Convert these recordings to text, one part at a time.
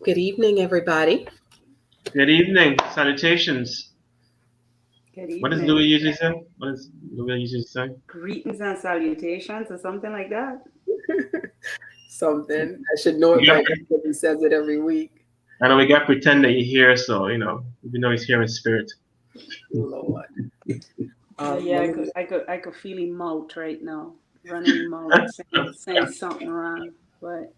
Good evening, everybody. Good evening. Salutations. Good What does evening. Louis usually say? What does Louis usually say? Greetings and salutations or something like that. Something I should know We it got, by now because he says it every week. I know we got to pretend that you're here, so we know he's here in spirit. Lord. Yeah, Let I me. could, I could, I could feel him mouth right now, running him mouth, saying something wrong. But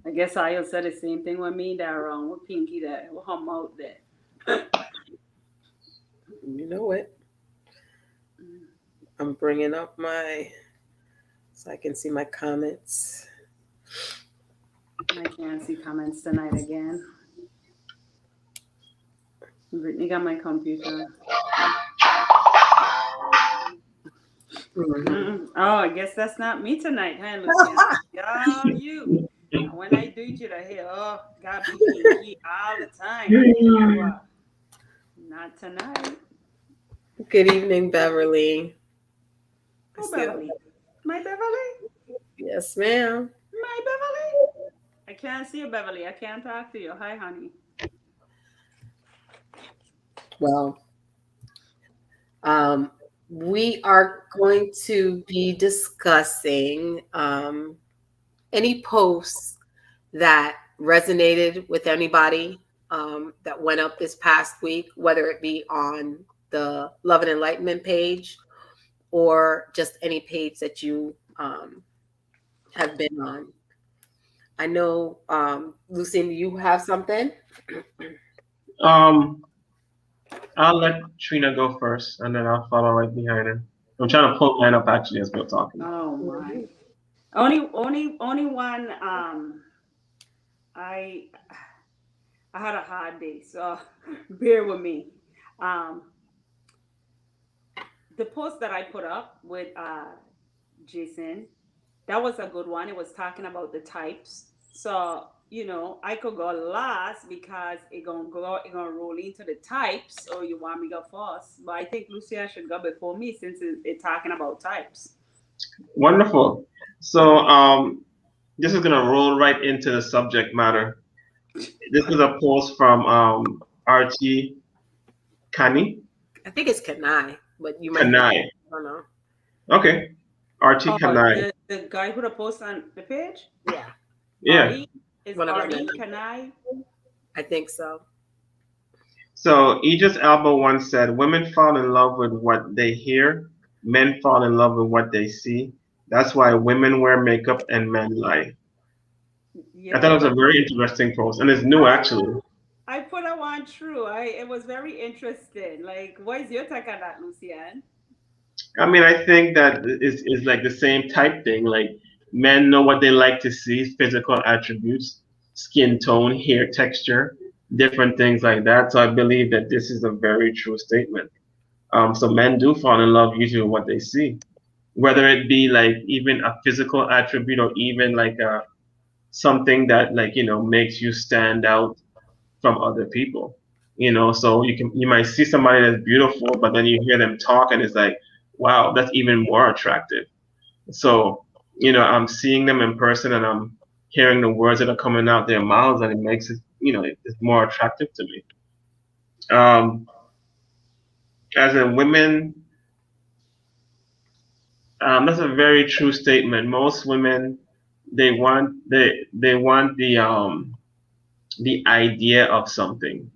I guess I'll say the same thing with me that wrong, with Pinky that, with her mouth there. You know it. I'm bringing up my so I can see my comments. I can't see comments tonight again. Brittany got my computer. Hmm. Oh, I guess that's not me tonight, huh, Lucian? Y'all, you. And when I do it, you hear, oh, God be Pinky all the time. And then you are. Not tonight. Good evening, Beverly. I Oh, see that. Beverly. My Beverly? Yes, ma'am. My Beverly? I can't see you, Beverly. I can't talk to you. Hi, honey. Well, um, we are going to be discussing any posts that resonated with anybody that went up this past week, whether it be on the Love and Enlightenment page or just any page that you have been on. I know, Lucinda, you have something? Um, I'll let Trina go first, and then I'll follow right behind her. I'm trying to pull mine up actually as we're talking. Oh, Mhm. my. Only one. I I had a hard day, so bear with me. Um, the post that I put up with Jason, that was a good one. It was talking about the types. So, I could go last because it gonna roll into the types, or you want me to go first. But I think Lucia should go before me since it's talking about types. Wonderful. So, this is gonna roll right into the subject matter. This is a post from RT Kani I think it's Kanai, but you might be, I Kanai. don't know. Okay, RT Oh, Kanai. the guy who the post on the page? Yeah, Yeah. Artie? Is one of our Artie? members. Can I? I think so. So Idris Elba once said, "Women fall in love with what they hear, men fall in love with what they see. That's why women wear makeup and men lie." I thought Yeah, it was a but very interesting post, and it's new I actually. I put a one true. It was very interesting. Like, what is your take on that, Lucian? I mean, I think that is like the same type thing. Like men know what they like to see, physical attributes, skin tone, hair texture, different things like that. So I believe that this is a very true statement. So men do fall in love usually with what they see, whether it be like even a physical attribute or even like a something that like makes you stand out from other people. So you might see somebody that's beautiful, but then you hear them talk and it's like, wow, that's even more attractive. So I'm seeing them in person and I'm hearing the words that are coming out their mouths and it makes it it's more attractive to me. Um, as in women, that's a very true statement. Most women they want the idea of something,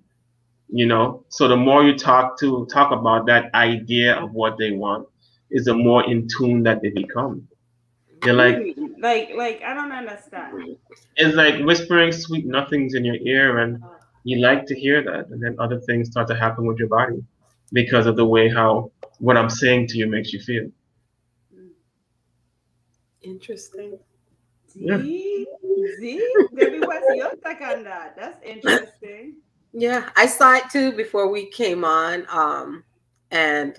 So the more you talk about that idea of what they want, is the more in tune that they become. They're What do you like mean? Like I don't understand. it's like whispering sweet nothings in your ear, and Oh, you like to hear that, and then other things start to happen with your body because of the way how what I'm saying to you makes you feel. mm. Interesting. Yeah. Z, baby, what's your take on that? That's interesting. Yeah, I saw it too before we came on. And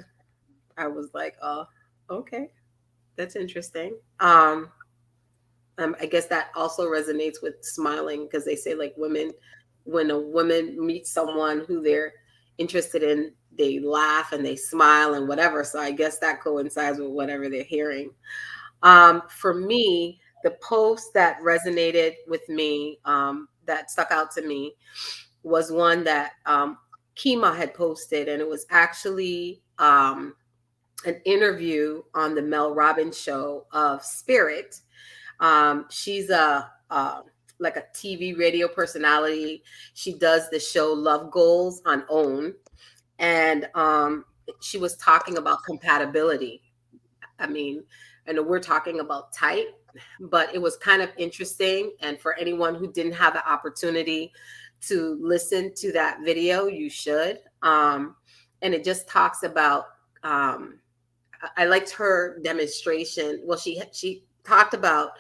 I was like, oh, okay, that's interesting. I guess that also resonates with smiling because they say like women, when a woman meets someone who they're interested in, they laugh and they smile and whatever. So I guess that coincides with whatever they're hearing. For me, the post that resonated with me, that stuck out to me was one that Kima had posted, and it was actually an interview on the Mel Robbins show of Spirit. She's a like a TV radio personality. She does the show Love Goals on OWN, and she was talking about compatibility. I mean, I know we're talking about type, but it was kind of interesting. And for anyone who didn't have the opportunity to listen to that video, you should. And it just talks about. I liked her demonstration. Well, she talked about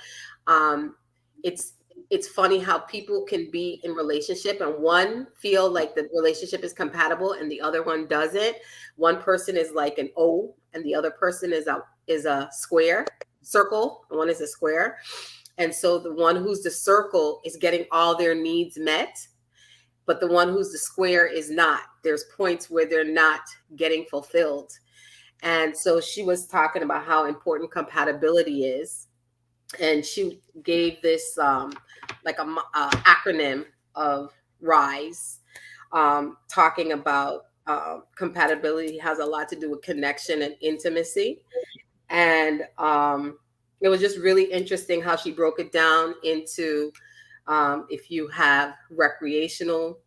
it's funny how people can be in relationship and one feel like the relationship is compatible and the other one doesn't. One person is like an O and the other person is a square circle, and one is a square. And so the one who's the circle is getting all their needs met, but the one who's the square is not. There's points where they're not getting fulfilled. And so she was talking about how important compatibility is. And she gave this like a acronym of RISE, talking about compatibility has a lot to do with connection and intimacy. And it was just really interesting how she broke it down into if you have recreational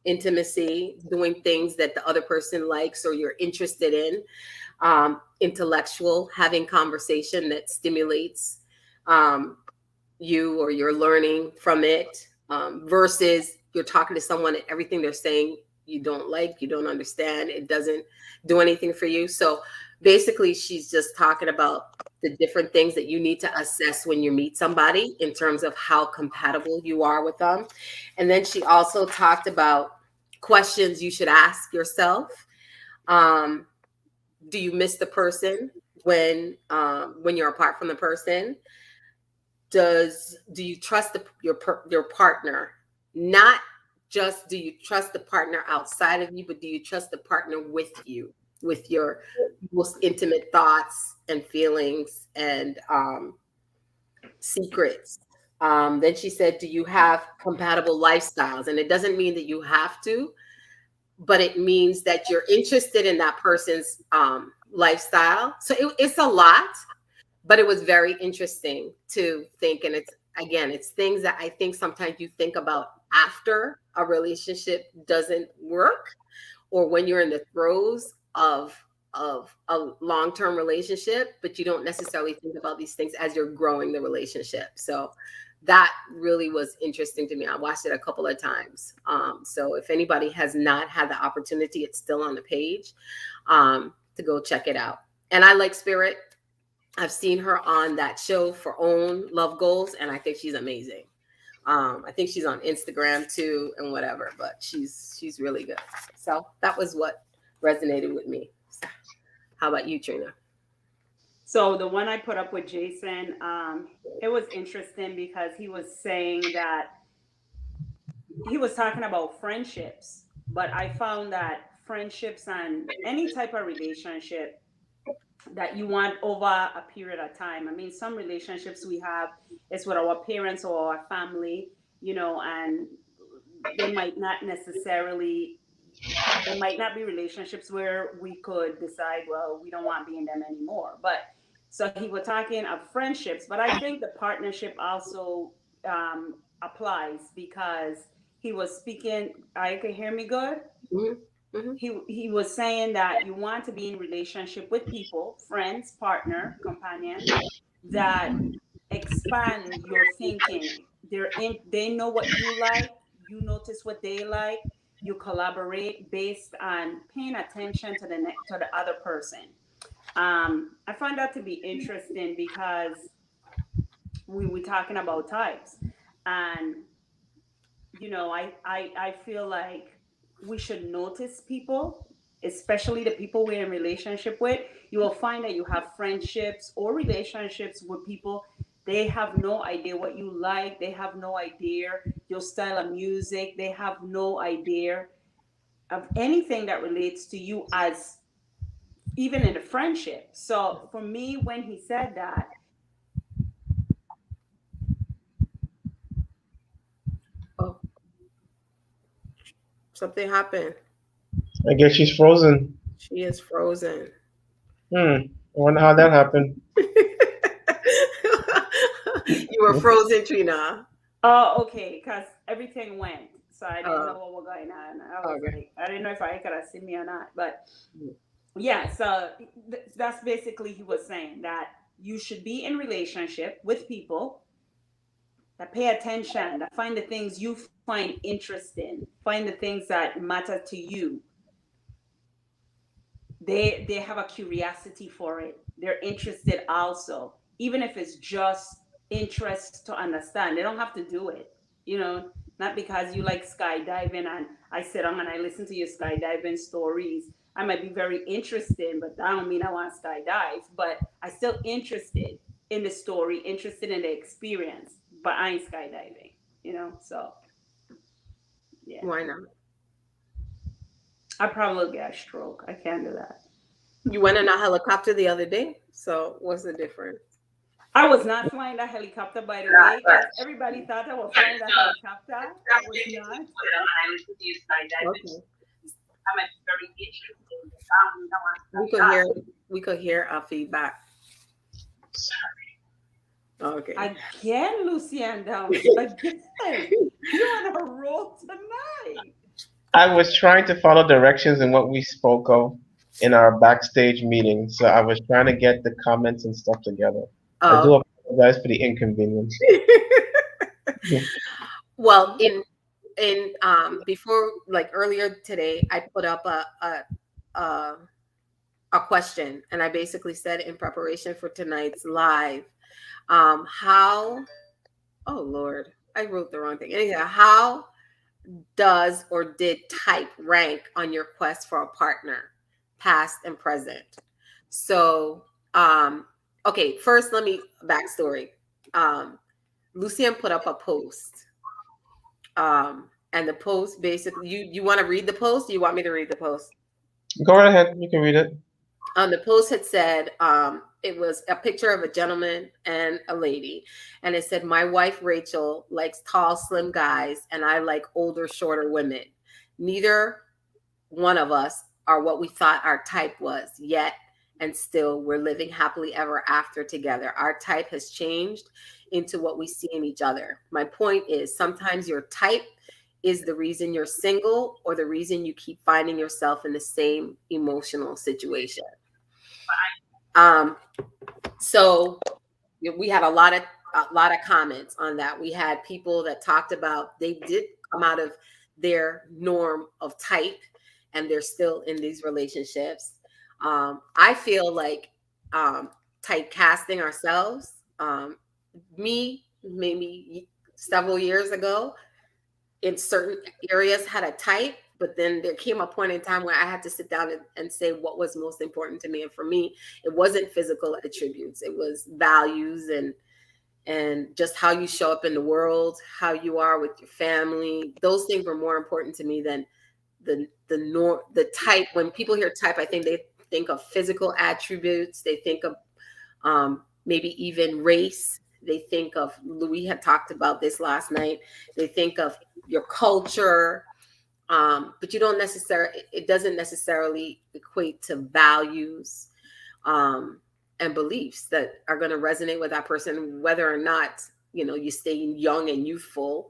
intimacy, doing things that the other person likes or you're interested in, intellectual, having conversation that stimulates you or you're learning from it, versus you're talking to someone and everything they're saying you don't like, you don't understand, it doesn't do anything for you. So basically she's just talking about the different things that you need to assess when you meet somebody in terms of how compatible you are with them. And then she also talked about questions you should ask yourself. Do you miss the person when you're apart from the person? Do you trust your partner? Not just do you trust the partner outside of you, but do you trust the partner with you, with your most intimate thoughts and feelings and secrets? Then she said, do you have compatible lifestyles? And it doesn't mean that you have to, but it means that you're interested in that person's lifestyle. So it's a lot, but it was very interesting to think. And it's things that I think sometimes you think about after a relationship doesn't work, or when you're in the throes of a long-term relationship, but you don't necessarily think about these things as you're growing the relationship. So that really was interesting to me. I watched it a couple of times. So if anybody has not had the opportunity, it's still on the page, to go check it out. And I like Spirit. I've seen her on that show for OWN, Love Goals, and I think she's amazing. I think she's on Instagram too and whatever, but she's really good. So that was what resonated with me. So, how about you, Trina? So the one I put up with Jason, it was interesting because he was saying that he was talking about friendships, but I found that friendships and any type of relationship that you want over a period of time. I mean, some relationships we have is with our parents or our family, and they might not be relationships where we could decide, well, we don't want to be in them anymore. But so he was talking of friendships, but I think the partnership also applies, because he was speaking. I can hear me good. Mm-hmm. Mm-hmm. He was saying that you want to be in relationship with people, friends, partner, companion, that expand your thinking. They know what you like, you notice what they like, you collaborate based on paying attention to the other person. I find that to be interesting because we were talking about types, and I feel like we should notice people, especially the people we're in relationship with. You will find that you have friendships or relationships with people, they have no idea what you like, they have no idea your style of music, they have no idea of anything that relates to you, as even in a friendship. So for me, when he said that, Something happened. I guess she's frozen. She is frozen. I wonder how that happened. You were frozen, Trina. Oh, okay, because everything went, so I didn't know Oh, what was going on. I was okay. like, I didn't know if I could have seen me or not, but yeah. So that's basically he was saying that you should be in relationship with people that pay attention, that find the things you find interesting, find the things that matter to you. They have a curiosity for it. They're interested also, even if it's just interest to understand. They don't have to do it, you know. Not because you like skydiving and I sit on and I listen to your skydiving stories. I might be very interested, but that don't mean I want to skydive. But I still interested in the story, interested in the experience. But I ain't skydiving, you know. So yeah, Why not? I probably get a stroke. I can't do that. You went in a helicopter the other day. So what's the difference? I was not flying that helicopter, by the way, because everybody thought I was flying that helicopter. I was not. Okay. I'm very interested. We could hear feedback. Okay. Again, Lucian Downs. Again. You're on a roll tonight. I was trying to follow directions in what we spoke of in our backstage meeting, so I was trying to get the comments and stuff together. I do apologize for the inconvenience. Well, in before, like earlier today, I put up a question, and I basically said in preparation for tonight's live, how, oh Lord, I wrote the wrong thing. Anyhow, how does or did type rank on your quest for a partner, past and present? So, okay, first let me backstory. Lucian put up a post. And the post basically, you want to read the post? Do you want me to read the post? Go right ahead, you can read it. The post had said, it was a picture of a gentleman and a lady. And it said, my wife, Rachel, likes tall, slim guys, and I like older, shorter women. Neither one of us are what we thought our type was yet. And still, we're living happily ever after together. Our type has changed into what we see in each other. My point is, sometimes your type is the reason you're single or the reason you keep finding yourself in the same emotional situation. So we had a lot of comments on that. We had people that talked about they did come out of their norm of type and they're still in these relationships. I feel like typecasting ourselves, me maybe several years ago in certain areas had a type, but then there came a point in time where I had to sit down and say what was most important to me. And for me, it wasn't physical attributes. It was values and just how you show up in the world, how you are with your family. Those things were more important to me than the type. When people hear type, I think they think of physical attributes. They think of maybe even race. They think of, Louis had talked about this last night. They think of your culture, but you don't necessarily, it doesn't necessarily equate to values and beliefs that are going to resonate with that person, whether or not, you stay young and youthful.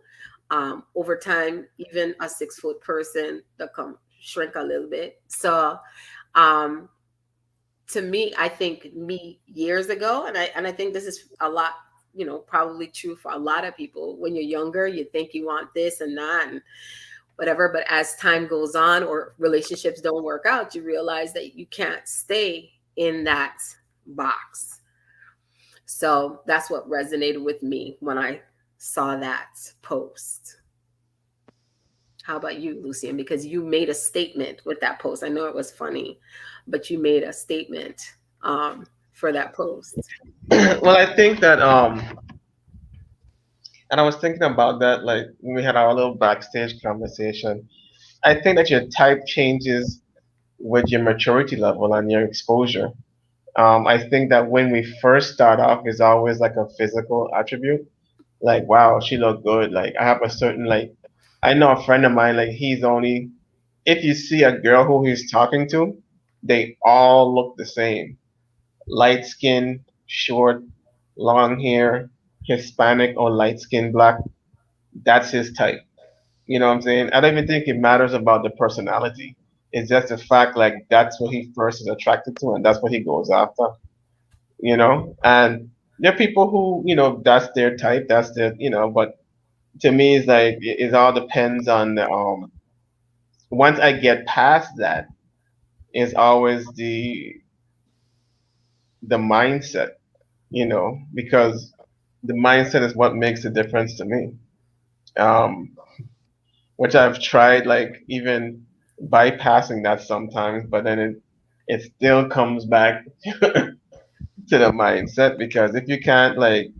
Over time, even a 6-foot person, they'll come shrink a little bit. So to me, I think me years ago, and I think this is a lot, probably true for a lot of people. When you're younger, you think you want this and that and whatever. But as time goes on or relationships don't work out, you realize that you can't stay in that box. So that's what resonated with me when I saw that post. How about you, Lucian? Because you made a statement with that post. I know it was funny, but you made a statement for that post. Well, I think that and I was thinking about that like when we had our little backstage conversation. I think that your type changes with your maturity level and your exposure. I think that when we first start off is always like a physical attribute. Like, wow, she looked good. Like I have a certain like I know a friend of mine, like he's only if you see a girl who he's talking to, they all look the same. Light skin, short, long hair, Hispanic or light skin black. That's his type. You know what I'm saying? I don't even think it matters about the personality. It's just the fact like that's what he first is attracted to and that's what he goes after. And there are people who, that's their type, that's their, but to me it's like it all depends on once I get past that, it's always the mindset, because the mindset is what makes the difference to me. Um, which I've tried like even bypassing that sometimes, but then it still comes back to the mindset because if you can't like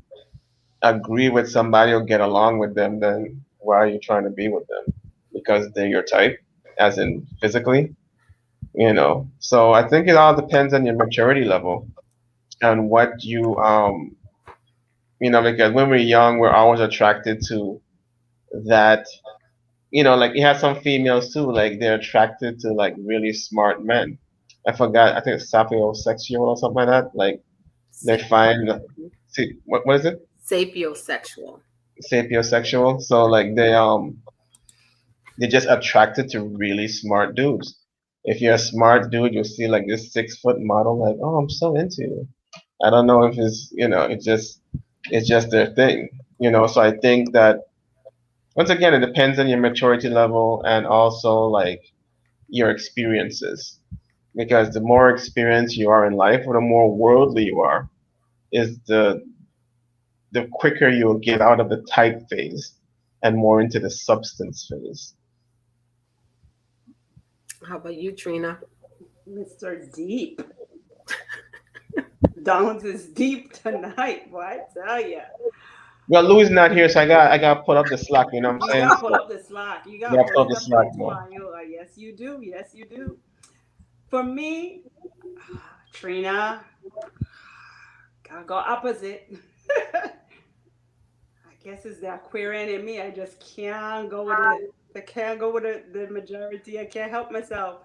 agree with somebody or get along with them, then why are you trying to be with them? Because they're your type, as in physically. So I think it all depends on your maturity level and what because when we're young, we're always attracted to that. Like you have some females too, like they're attracted to like really smart men. I forgot, I think it's sapiosexual or something like that. Like they find, see, what is it? Sapiosexual. Sapiosexual. So like they're just attracted to really smart dudes. If you're a smart dude, you'll see like this 6 foot model, like, oh, I'm so into you. I don't know if it's just their thing. So I think that once again, it depends on your maturity level and also like your experiences. Because the more experienced you are in life, or the more worldly you are, is the quicker you'll get out of the type phase and more into the substance phase. How about you, Trina? Mr. Deep. Downs is deep tonight, boy, I tell ya. Well, Louis not here, so I got to put up the slack. You know what I'm You saying? gotta pull So up the slack. You I gotta got to pull put up it the up slack into more. Iowa. Yes, you do. Yes, you do. For me, Trina, gotta go opposite. I guess it's the Aquarian in me. I just can't go with it. I can't go with the majority. I can't help myself.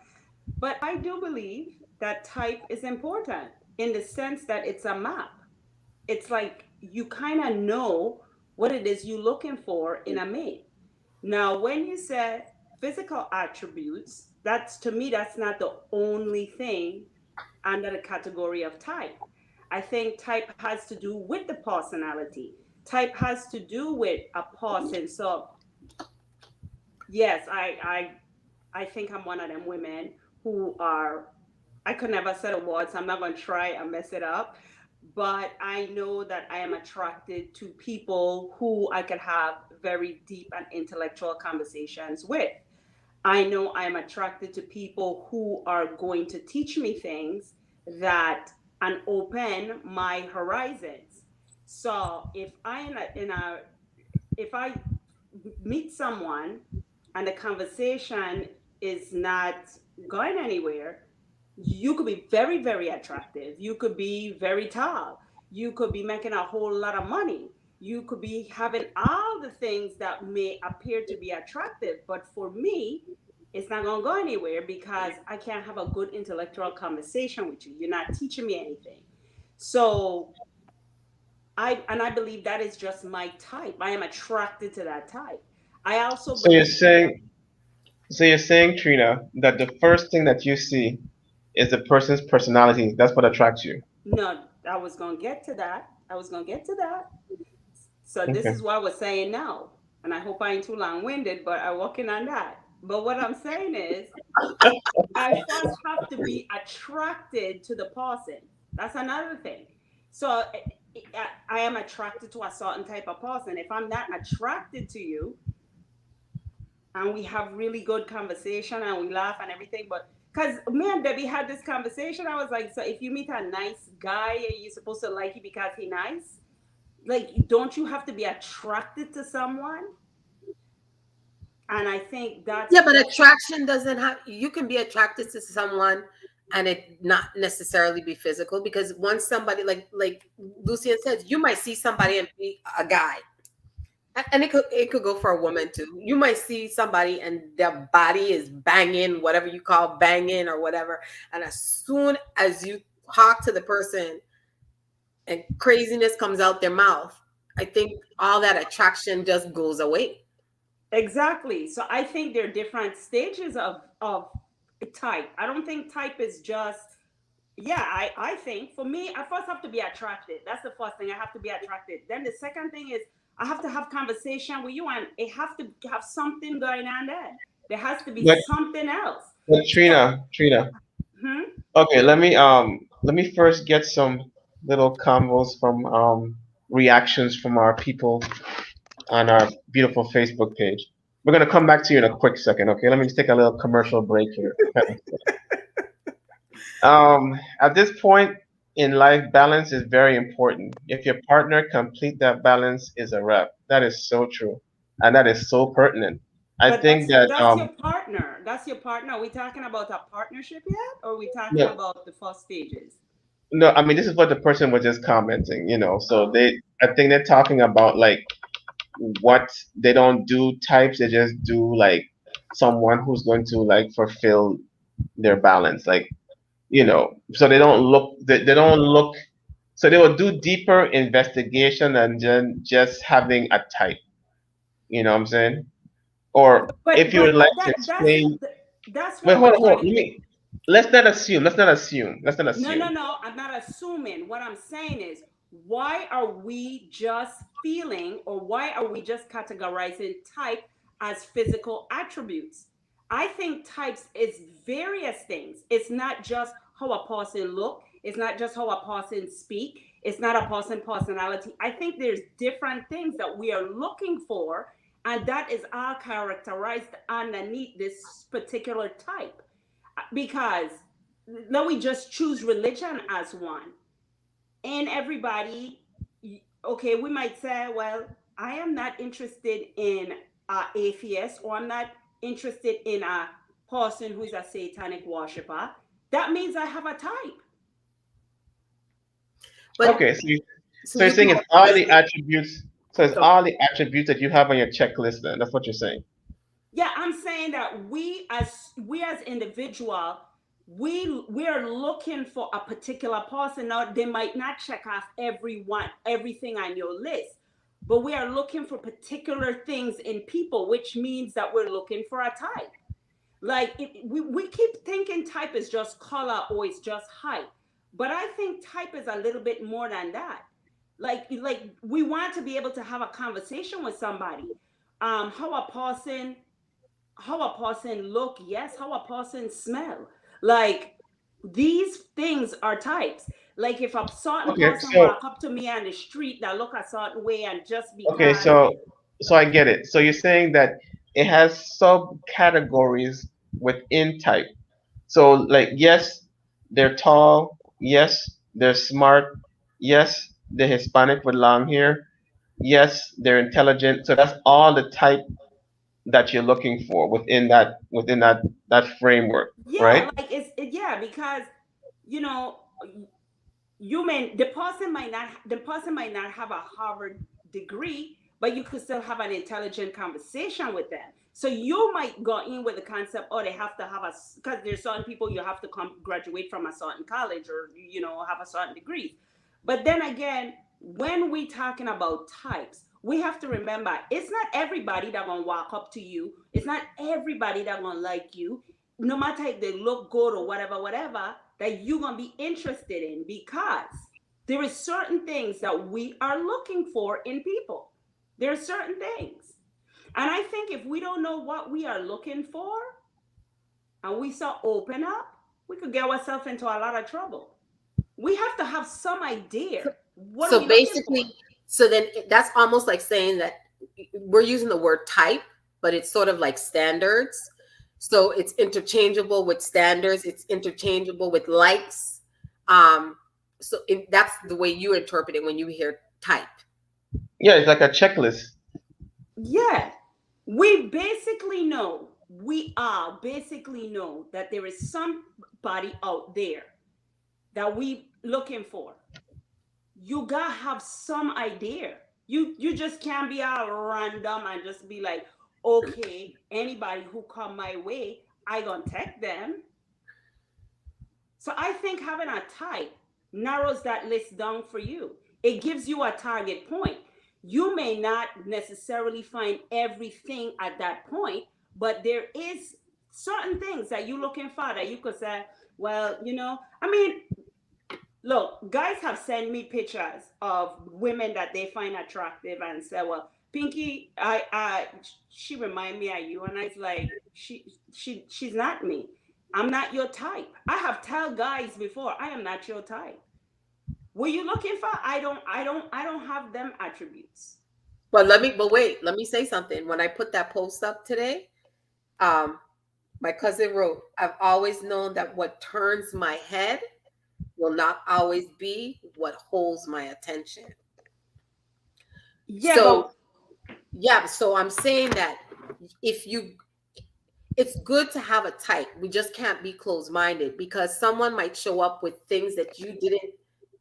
But I do believe that type is important in the sense that it's a map. It's like you kind of know what it is you're looking for in a mate. Now, when you say physical attributes, that's to me, that's not the only thing under the category of type. I think type has to do with the personality. Type has to do with a person. So yes, I think I'm one of them women who are. I could never say the words. I'm not gonna try and mess it up. But I know that I am attracted to people who I could have very deep and intellectual conversations with. I know I'm attracted to people who are going to teach me things that and open my horizons. So if I meet someone and the conversation is not going anywhere, you could be very, very attractive. You could be very tall. You could be making a whole lot of money. You could be having all the things that may appear to be attractive. But for me, it's not going to go anywhere because I can't have a good intellectual conversation with you. You're not teaching me anything. So I believe that is just my type. I am attracted to that type. I also So you're believe that saying, so you're saying, Trina, that the first thing that you see is the person's personality. That's what attracts you. no, I was going to get to that. I was going to get to that. So this Okay. is what I was saying now. And I hope I ain't too long winded, but I'm working on that. But what I'm saying is, I first have to be attracted to the person. That's another thing. So I am attracted to a certain type of person. If I'm not attracted to you, and we have really good conversation and we laugh and everything, but because me and Debbie had this conversation, I was like, so if you meet a nice guy, you're supposed to like him because he's nice? Like, don't you have to be attracted to someone? And I think Yeah, that's but just attraction doesn't have, you can be attracted to someone and it not necessarily be physical, because once somebody, like Lucian says, you might see somebody and be a guy. And it could go for a woman too. You might see somebody and their body is banging, whatever you call banging or whatever. And as soon as you talk to the person and craziness comes out their mouth, I think all that attraction just goes away. Exactly. So I think there are different stages of type. I don't think type is just, yeah, I think for me, I first have to be attracted. That's the first thing. I have to be attracted. Then the second thing is I have to have conversation with you, and it have to have something going on there. There has to be But something else. but So, Trina. hmm? Okay, let me first get some little combos from reactions from our people on our beautiful Facebook page. We're gonna come back to you in a quick second, okay? Let me just take a little commercial break here. At this point in life, balance is very important. If your partner complete that balance is a wrap. That is so true, and that is so pertinent. I But think that that's your partner. That's your partner. Are we talking about a partnership yet? Or are we talking no, about the first stages? no, I mean this is what the person was just commenting, So Oh. I think they're talking about like what they don't do types. They just do like someone who's going to like fulfill their balance, like So they don't look. So they will do deeper investigation than just having a type. You know what I'm saying? Or if you would like to explain, That's wait, what we're hold on. trying to do. Let's not assume. Let's not assume. Let's not No, no, assume. no. I'm not assuming. What I'm saying is, why are we just feeling, or why are we just categorizing type as physical attributes? I think types is various things. It's not just how a person look. It's not just how a person speak. It's not a person personality. I think there's different things that we are looking for, and that is all characterized underneath this particular type. Because let we just choose religion as one, and everybody, okay, we might say, well, I am not interested in atheist, or I'm not interested in a person who's a satanic worshiper. That means I have a type. But Okay, so so you're you saying can it's all the attributes. So it's go. all the attributes that you have on your checklist. Then that's what you're saying. Yeah, I'm saying that we as individual, we are looking for a particular person. Now they might not check off everything on your list, but we are looking for particular things in people, which means that we're looking for a type. Like we keep thinking type is just color or it's just height, but I think type is a little bit more than that. Like we want to be able to have a conversation with somebody. How a person, look, yes, how a person smell. Like these things are types. Like if a certain Okay, person so walk up to me on the street that look a certain way, and just okay, because, so I get it. So you're saying that it has subcategories within type. So like yes, they're tall, yes, they're smart, yes, they're Hispanic with long hair, yes, they're intelligent. So that's all the type that you're looking for within that framework, yeah, right? like yeah, because you know, you may the person might not have a Harvard degree, but you could still have an intelligent conversation with them. So you might go in with the concept, oh, they have to have because there's certain people you have to come graduate from a certain college, or have a certain degree. But then again, when we talking about types, we have to remember it's not everybody that gonna walk up to you. It's not everybody that gonna like you, no matter if they look good or whatever, whatever, that you're gonna be interested in, because there is certain things that we are looking for in people. There are certain things. And I think if we don't know what we are looking for and we start open up, we could get ourselves into a lot of trouble. We have to have some idea. What are So we looking for? basically, so then that's almost like saying that we're using the word type, but it's sort of like standards. So it's interchangeable with standards. It's interchangeable with likes. Um, that's the way you interpret it when you hear type. Yeah, it's like a checklist. Yeah. We basically know that there is somebody out there that we looking for. You gotta have some idea. You just can't be all random and just be like, okay, anybody who come my way, I gonna take them. So I think having a type narrows that list down for you. It gives you a target point. You may not necessarily find everything at that point, but there is certain things that you're looking for that you could say, well, I mean, look, guys have sent me pictures of women that they find attractive and say, well, Pinky, she remind me of you, and I was like, she's not me. I'm not your type. I have tell guys before, I am not your type. What you looking for? I don't have them attributes. But wait, let me say something. When I put that post up today, um, my cousin wrote, I've always known that what turns my head will not always be what holds my attention. Yeah, So, yeah, so I'm saying that it's good to have a type. We just can't be closed-minded, because someone might show up with things that you didn't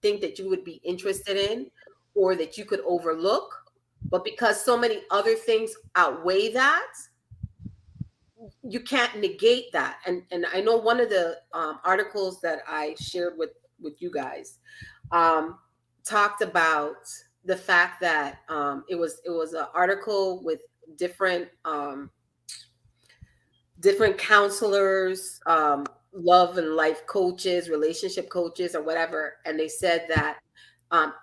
think that you would be interested in or that you could overlook. But because so many other things outweigh that, you can't negate that. And I know one of the articles that I shared with you guys talked about the fact that it was an article with different counselors, love and life coaches, relationship coaches, or whatever, and they said that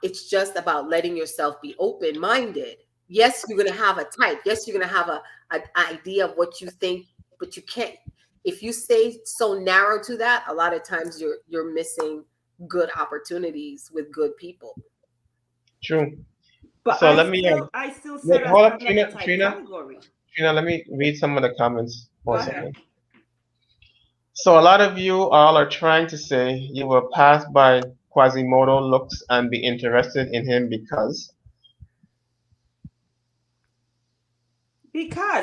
it's just about letting yourself be open-minded. Yes, you're going to have a type. Yes, you're going to have an idea of what you think, but you can't. If you stay so narrow to that, a lot of times you're missing good opportunities with good people. True. but So I let me still wait, set hold us up, in the type Trina. category. Trina, let me read some of the comments for Go a ahead. second. So a lot of you all are trying to say you will pass by Quasimodo looks and be interested in him because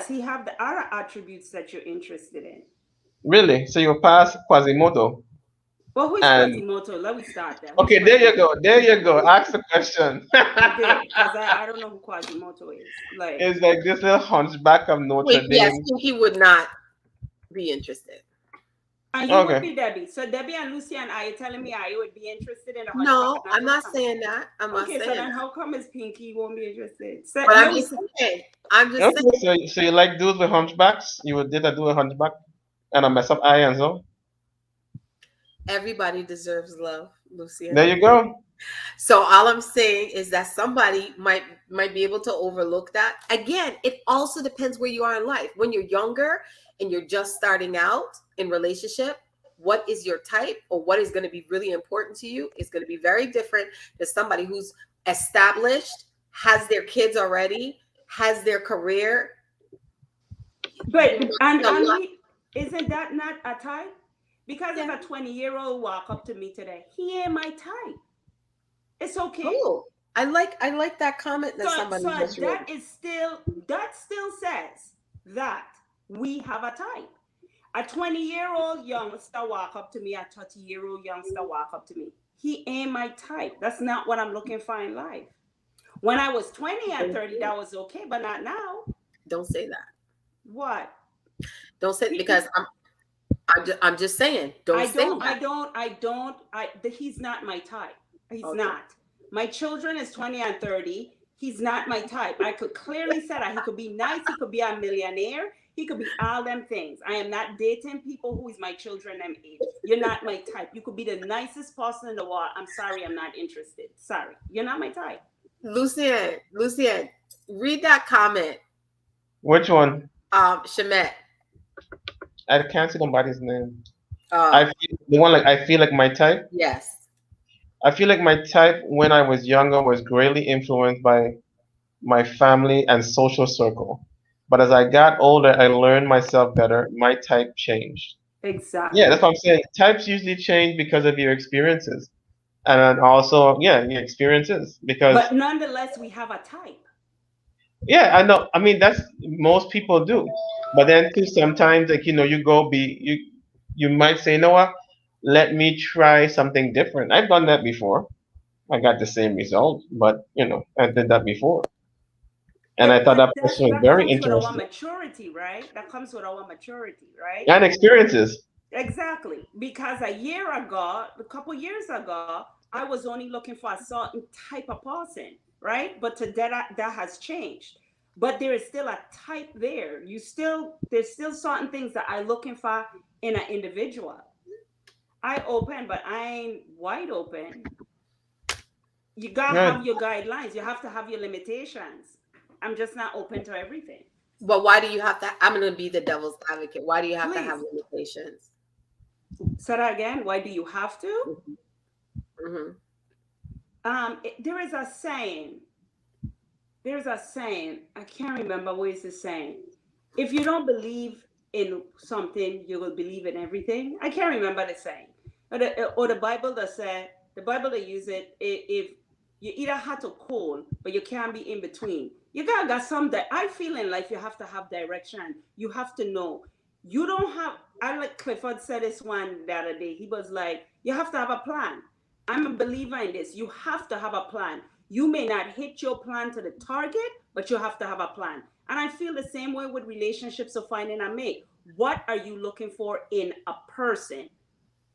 he have the other attributes that you're interested in. really, so you'll pass Quasimodo. Well, who is And Quasimodo? Let me start there. okay, there you go. There you go. Ask the question. Because I don't know who Quasimodo is. Like, It's like this little hunchback of Notre Yes, Dame. he would not be interested. and you would Okay. be Debbie. So Debbie and Lucian, are you telling me you would be interested in the hunchback? No, I'm not saying that. I'm not Okay, so saying then that. how come is Pinky won't be interested? So, But I'm no, just saying. I'm just Okay, saying. so you like dudes with hunchbacks? You would did a dude with hunchback and a mess up eye and so? Everybody deserves love, Lucia. There you go. So all I'm saying is that somebody might be able to overlook that. Again, it also depends where you are in life. When you're younger and you're just starting out in relationship, what is your type or what is going to be really important to you is going to be very different than somebody who's established, has their kids already, has their career. but isn't that not a type? Because if Yeah. a 20-year-old walk up to me today, he ain't my type. It's okay. Oh, I like that comment that somebody So just wrote. that still says that we have a type. A 20-year-old youngster walk up to me, a 30-year-old youngster walk up to me. He ain't my type. That's not what I'm looking for in life. When I was 20 and 30, that was okay, but not now. Don't say that. What? Don't say, because I'm just saying. Don't say that. He's not my type. He's Okay. not. My children is 20 and 30. He's not my type. I could clearly say that. He could be nice. He could be a millionaire. He could be all them things. I am not dating people who is my children them age. You're not my type. You could be the nicest person in the world. I'm sorry, I'm not interested. Sorry, you're not my type. Lucian, read that comment. Which one? Shemet. I can't see nobody's name. I feel like my type. Yes. I feel like my type when I was younger was greatly influenced by my family and social circle. But as I got older, I learned myself better. My type changed. Exactly. Yeah, that's what I'm saying. Types usually change because of your experiences. And also, yeah, your experiences. Because But nonetheless, we have a type. yeah, I know. I mean, that's most people do. But then too, sometimes like you might say, you know what? Let me try something different. I've done that before. I got the same result, but I did that before, and Yeah, I thought but that person was that very comes with our interesting maturity, right? That comes with our maturity, right? and experiences. Exactly. Because a year ago, a couple years ago, I was only looking for a certain type of person, right? But today that has changed. But there is still a type there. There's still certain things that I'm looking for in an individual. I open, but I ain't wide open. You gotta Right. have your guidelines. You have to have your limitations. I'm just not open to everything. But why do you have to? I'm going to be the devil's advocate. Why do you have to have Please limitations? say that again. Why do you have to? Hmm. There is a saying. There's a saying. I can't remember what is the saying. If you don't believe in something, you will believe in everything. I can't remember the saying. Or the Bible that said, the Bible that use it, if you either hot or cold, but you can't be in between. You gotta got some that I feel in life you have to have direction. You have to know. You don't have, I like Clifford said this one the other day. He was like, you have to have a plan. I'm a believer in this. You have to have a plan. You may not hit your plan to the target, but you have to have a plan. And I feel the same way with relationships of finding a mate. What are you looking for in a person?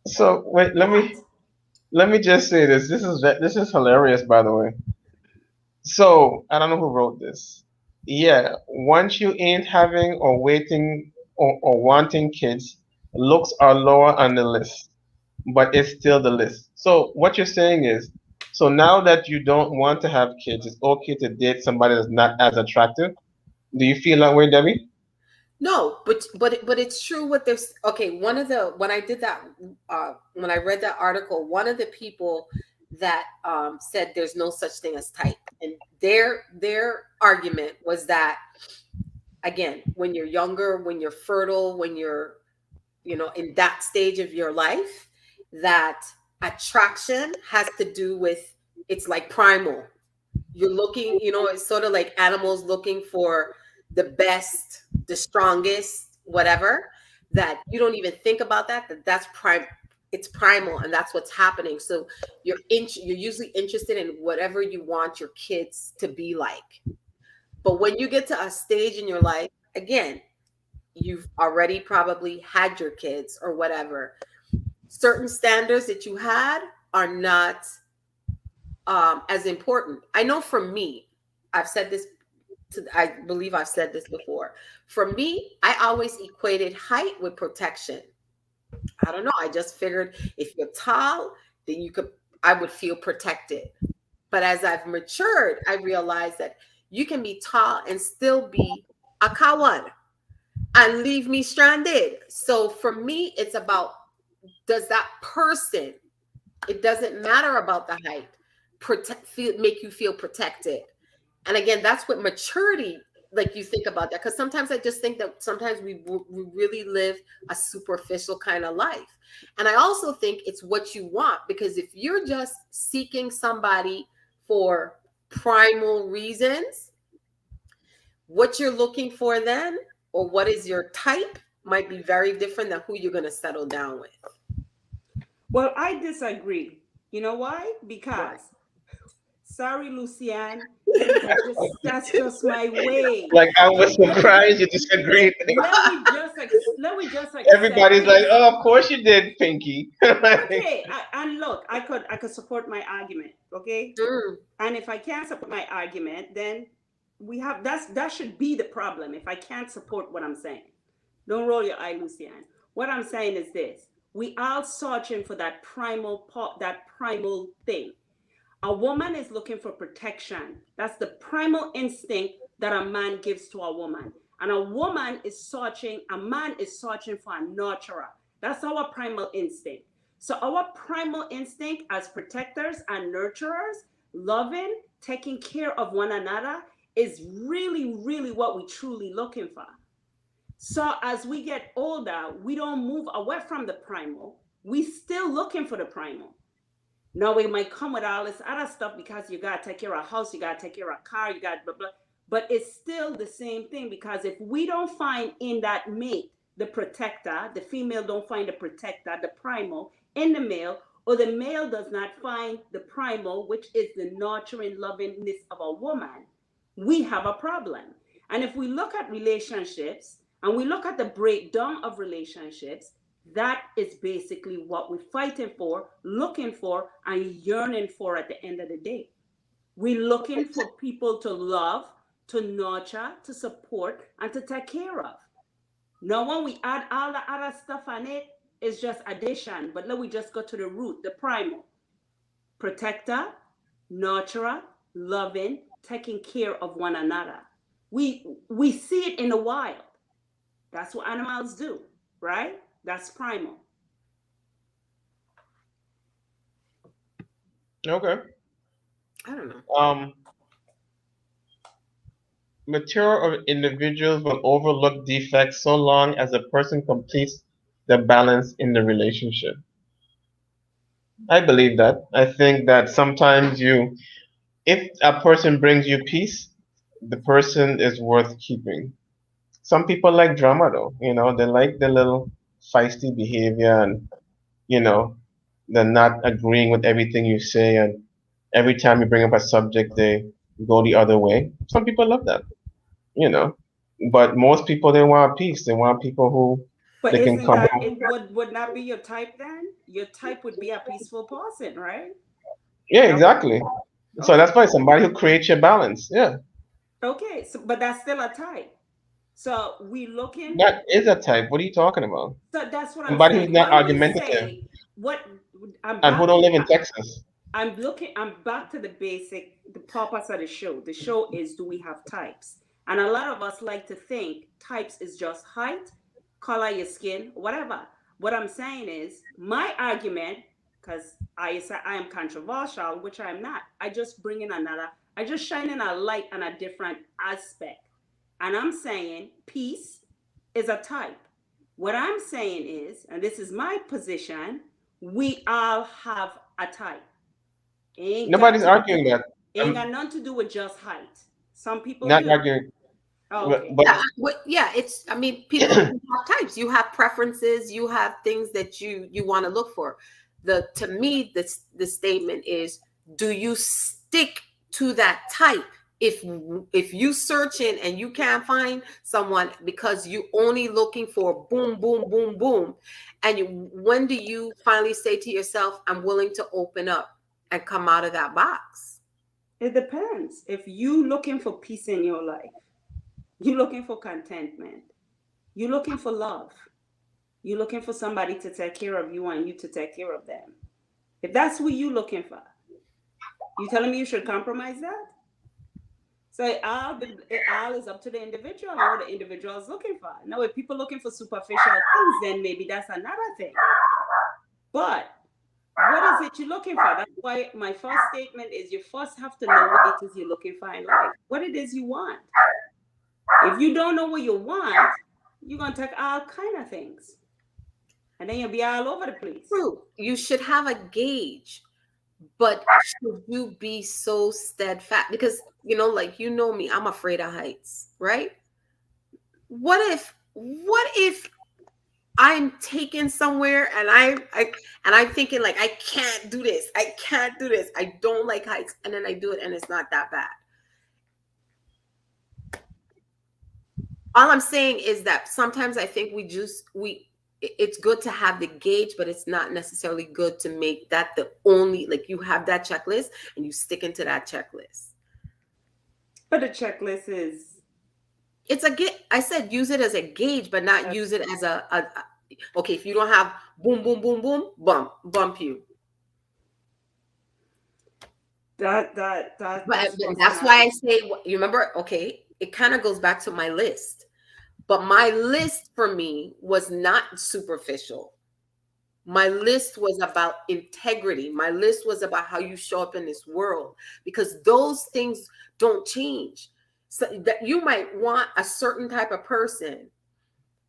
So wait, What? let me just say this. This is hilarious, by the way. So I don't know who wrote this. Yeah, once you ain't having or waiting or wanting kids, looks are lower on the list, but it's still the list. So what you're saying is, so now that you don't want to have kids, it's okay to date somebody that's not as attractive. Do you feel that way, Debbie? No, but it's true what there's okay. One of the when I did that when I read that article, one of the people that said there's no such thing as type, and their argument was that again, when you're younger, when you're fertile, when you're in that stage of your life, that attraction has to do with it's like primal. You're looking, it's sort of like animals looking for the best, the strongest, whatever, that you don't even think about that's prime. It's primal, and that's what's happening. So you're usually interested in whatever you want your kids to be like. But when you get to a stage in your life, again, you've already probably had your kids or whatever. Certain standards that you had are not as important. I know for me, I've said this I believe I've said this before. For me, I always equated height with protection. I don't know. I just figured if you're tall, then I would feel protected. But as I've matured, I realized that you can be tall and still be a kawan and leave me stranded. So for me, it's about does that person, it doesn't matter about the height, make you feel protected. And again, that's what maturity, like you think about that. Because sometimes I just think that sometimes we really live a superficial kind of life. And I also think it's what you want. Because if you're just seeking somebody for primal reasons, what you're looking for then, or what is your type, might be very different than who you're going to settle down with. Well, I disagree. You know why? Why? Because sorry, Lucian, that's just my way. Like I was Let me surprised you disagreed. let me just accept Everybody's like, this. "Oh, of course you did, Pinky." Like, Okay, and look, I could support my argument. Okay, Mm, and if I can't support my argument, then that should be the problem. If I can't support what I'm saying, don't roll your eye, Lucian. What I'm saying is this: we all searching for that that primal thing. A woman is looking for protection. That's the primal instinct that a man gives to a woman. And a man is searching for a nurturer. That's our primal instinct. So, our primal instinct as protectors and nurturers, loving, taking care of one another, is really, really what we truly looking for. So, as we get older, we don't move away from the primal. We still looking for the primal. No, it might come with all this other stuff because you gotta take care of a house, you gotta take care of a car, you got blah blah. But it's still the same thing because if we don't find in that mate the protector, the female don't find the protector, the primal in the male, or the male does not find the primal, which is the nurturing lovingness of a woman, we have a problem. And if we look at relationships and we look at the breakdown of relationships, that is basically what we're fighting for, looking for, and yearning for at the end of the day. We're looking for people to love, to nurture, to support, and to take care of. Now, when we add all the other stuff on it, it's just addition. But let we just go to the root, the primal. Protector, nurturer, loving, taking care of one another. We see it in the wild. That's what animals do, right? That's primal. Okay. I don't know. Mature individuals will overlook defects so long as a person completes the balance in the relationship. I believe that. I think that sometimes if a person brings you peace, the person is worth keeping. Some people like drama though, they like the little feisty behavior and, you know, they're not agreeing with everything you say, and every time you bring up a subject, they go the other way. Some people love that, you know. But most people, they want peace. They want people who But they can isn't come that home. it would not be your type then? Your type would be a peaceful person, right? Yeah, That would, exactly. So okay. that's why somebody who creates your balance. Yeah, Okay. So but that's still a type. So we looking. that is a type. What are you talking about? So that's what I'm Somebody who's saying. not When we argumentative say what I'm and who back don't to live in Texas. I'm back to the basic, the purpose of the show. The show is, do we have types? And a lot of us like to think types is just height, color your skin, whatever. What I'm saying is my argument, because I say I am controversial, which I'm not. I just bring in I just shine in a light on a different aspect. And I'm saying peace is a type. What I'm saying is, and this is my position, we all have a type. Ain't got Nobody's to arguing that. ain't got I'm nothing to do with just height. Some people not do. arguing, Oh, but, okay. but Yeah, it's. I mean, people have types. You have preferences. You have things that you want to look for. To me, the statement is: do you stick to that type? If you searching and you can't find someone because you only looking for boom, boom, boom, boom, and when do you finally say to yourself, "I'm willing to open up and come out of that box"? It depends. If you looking for peace in your life, you looking for contentment, you looking for love, you looking for somebody to take care of you and you to take care of them. If that's what you looking for, you telling me you should compromise that? So it all is up to the individual and what the individual is looking for. Now, if people looking for superficial things, then maybe that's another thing. But what is it you're looking for? That's why my first statement is you first have to know what it is you're looking for in life, what it is you want. If you don't know what you want, you're gonna take all kind of things, and then you'll be all over the place. True. You should have a gauge, but should you be so steadfast? Because like me, I'm afraid of heights, right? What if I'm taken somewhere and I'm thinking like I can't do this. I can't do this. I don't like heights, and then I do it and it's not that bad. All I'm saying is that sometimes I think it's good to have the gauge, but it's not necessarily good to make that the only, like, you have that checklist and you stick into that checklist. But the checklist is, I said use it as a gauge, but not use it as a okay, if you don't have boom, boom, boom, boom, bump you. But that's why I say, you remember, okay, it kind of goes back to my list. But my list for me was not superficial. My list was about integrity. My list was about how you show up in this world, because those things don't change. So that you might want a certain type of person,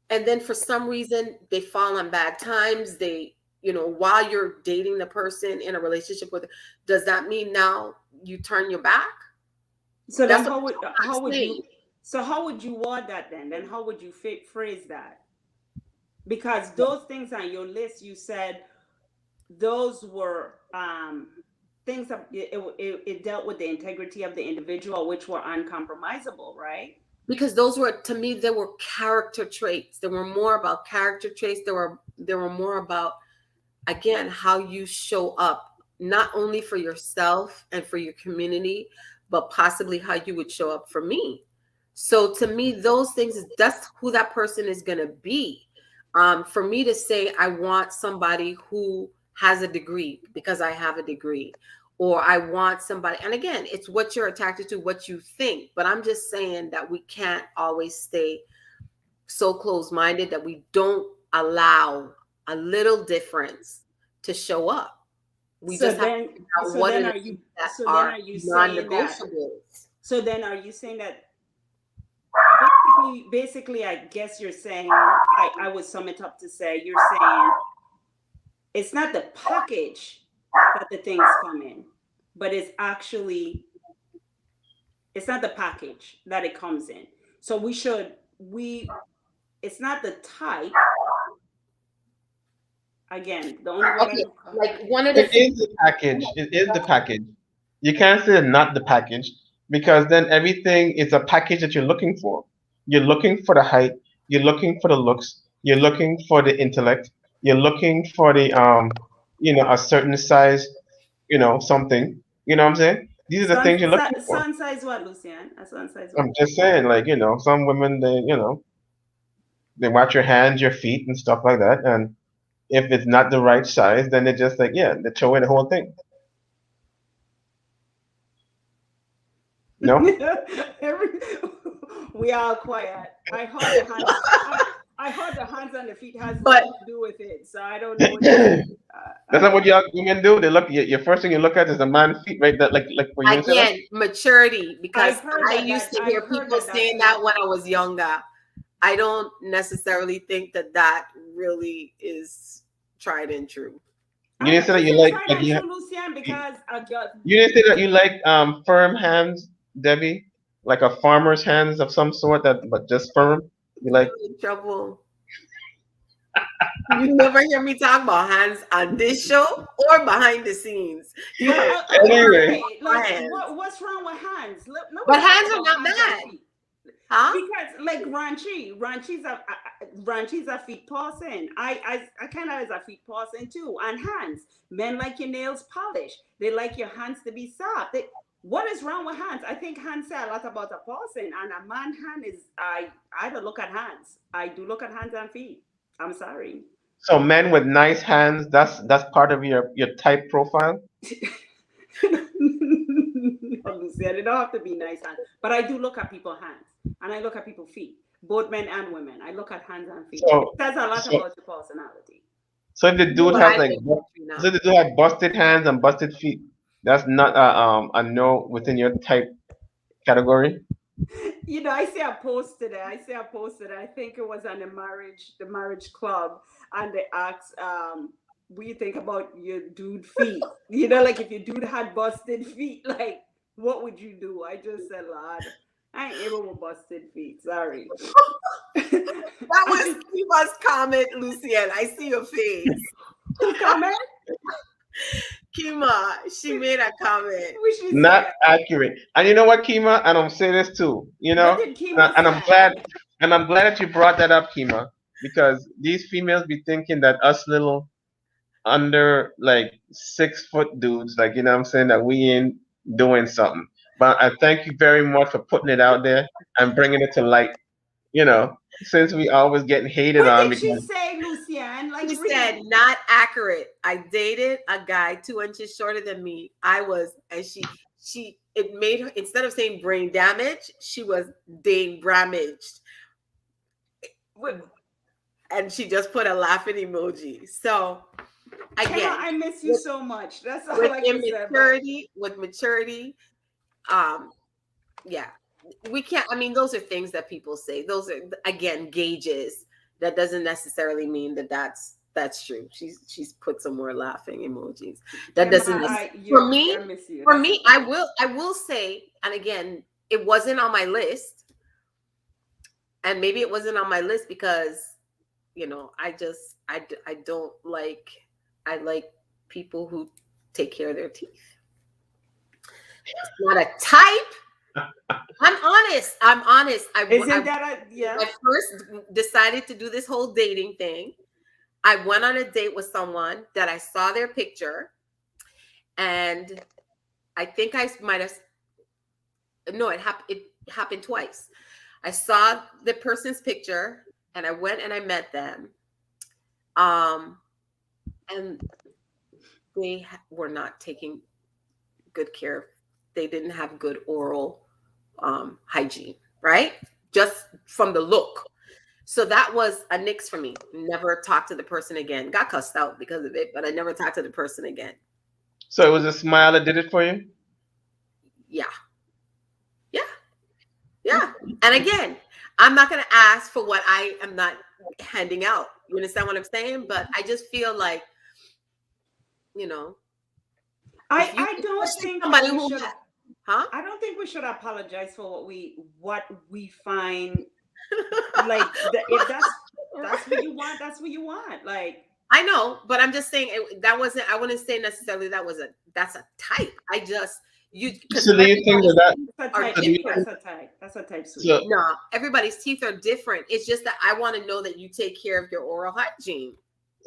and then for some reason they fall on bad times. While you're dating the person in a relationship with, does that mean now you turn your back? So then how would you? So how would you word that then? Then how would you phrase that? Because those things on your list, you said those were things that it dealt with the integrity of the individual, which were uncompromisable, right? Because those were, to me, they were character traits. They were more about character traits. They were more about, again, how you show up, not only for yourself and for your community, but possibly how you would show up for me. So to me, those things, that's who that person is going to be. For me to say I want somebody who has a degree because I have a degree, or I want somebody, and again, it's what you're attracted to, what you think. But I'm just saying that we can't always stay so close-minded that we don't allow a little difference to show up. We So just have to then, figure out what it is that so then are are you saying that? non-negotiables. So then, are you saying that? Basically, I guess you're saying. I would sum it up to say you're saying it's not the package that the things come in, but it's not the package that it comes in. So it's not the type. Again, the only Okay, way like one of the It is the package. It is the package. You can't say not the package because then everything is a package that you're looking for. You're looking for the height. You're looking for the looks. You're looking for the intellect. You're looking for the a certain size, something. You know what I'm saying? These are the things you're looking for. sun size what, Lucian? A sun size what? I'm just saying, like, some women they watch your hands, your feet, and stuff like that, and if it's not the right size, then they're just like, yeah, they throw away the whole thing. No? We are quiet. I heard the hands. I heard the hands and the feet has But- nothing to do with it, so I don't know. What That's not what y'all women do. They look. Your first thing you look at is a man's feet, right? That like for you. Again, maturity, because I've heard I that- used to I've hear heard people that saying that's that when I was younger. I don't necessarily think that really is tried and true. You didn't say that you I'm like. trying Like to you, true, Lucian, because you didn't say that you like firm hands, Debbie, like a farmer's hands of some sort, but just firm. You like. I'm in trouble. You never hear me talk about hands on this show or behind the scenes. You heard Anyway. hands. What's wrong with hands? But hands are not bad. Huh? Because like Ranchi's a feet person. I kind of is a feet person too. And hands, men like your nails polished. They like your hands to be soft. What is wrong with hands? I think hands say a lot about a person, and a man hand is I don't look at hands. I do look at hands and feet. I'm sorry. So men with nice hands, that's part of your type profile. No, Lucia, they don't have to be nice hands, but I do look at people's hands, and I look at people's feet, both men and women. I look at hands and feet. So- It says a lot so- about your personality. So if the dude But has I like, think now. so the dude have busted hands and busted feet, that's not a no within your type category. You know, I see a post today. I think it was on the marriage club, and they asked, what do you think about your dude feet? You know, like if your dude had busted feet, like what would you do? I just said, Lord, I ain't able with busted feet. Sorry. That was Kima's comment, Lucienne. I see your face. Who comment? Kima, she made a comment. What she Not said? accurate. And you know what, Kima? And I'm saying this too. What did Kima And I'm say? glad that you brought that up, Kima, because these females be thinking that us little under like 6 foot dudes, like what I'm saying, that we ain't doing something. But I thank you very much for putting it out there and bringing it to light. Since we always getting hated What on did she because say, Lucienne? Like She really? said, not accurate. I dated a guy 2 inches shorter than me. And it made her, instead of saying brain damage, she was brain damaged. And she just put a laughing emoji. So again, Kayla, I miss you so much. That's all with I can say. maturity, yeah, we can't. I mean, those are things that people say. Those are, again, gauges. That doesn't necessarily mean that's true. She's put some more laughing emojis. That doesn't. For me, I will say, and again, it wasn't on my list, and maybe it wasn't on my list because, I don't like. I like people who take care of their teeth. It's not a type. I'm honest. Isn't that I first decided to do this whole dating thing. I went on a date with someone that I saw their picture, and I think I might have. No, it happened twice. I saw the person's picture, and I went and I met them, and they were not taking good care. They didn't have good oral hygiene, right? Just from the look. So that was a nix for me. Never talked to the person again. Got cussed out because of it, but I never talked to the person again. So it was a smile that did it for you? Yeah. And again, I'm not going to ask for what I am not handing out. You understand what I'm saying? But I just feel like, I don't think somebody we who should. Huh? I don't think we should apologize for what we find. Like if that's what you want, that's what you want. Like I know, but I'm just saying that wasn't. I wouldn't say necessarily that's a type. I just So do you think that that's a type sweet. So, no, everybody's teeth are different. It's just that I want to know that you take care of your oral hygiene.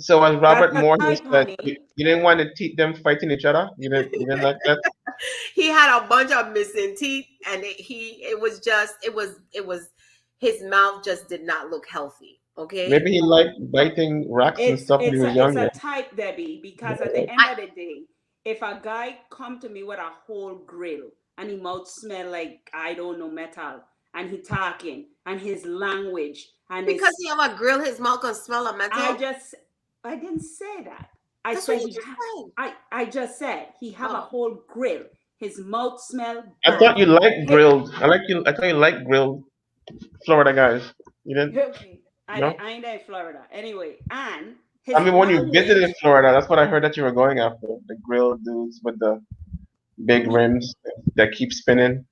so as Robert That's a Moore type, said, honey. you didn't want to teach them fighting each other? You didn't like that? He had a bunch of missing teeth, and it was his mouth just did not look healthy. Okay, Maybe he liked biting rocks and stuff when he was younger. It's a type, Debbie, because at the end of the day, if a guy come to me with a whole grill and his mouth smell like, I don't know, metal, and he talking and his language and because he have a grill, his mouth can smell of metal. I didn't say that. I That's said what you just said. I just said he have a whole grill. His mouth smell I bad. thought you liked grilled. I thought you liked grilled Florida guys. You didn't? Okay. No? I ain't in Florida. Anyway, and I mean, when you visited Florida, that's what I heard that you were going after. The grilled dudes with the big rims that keep spinning.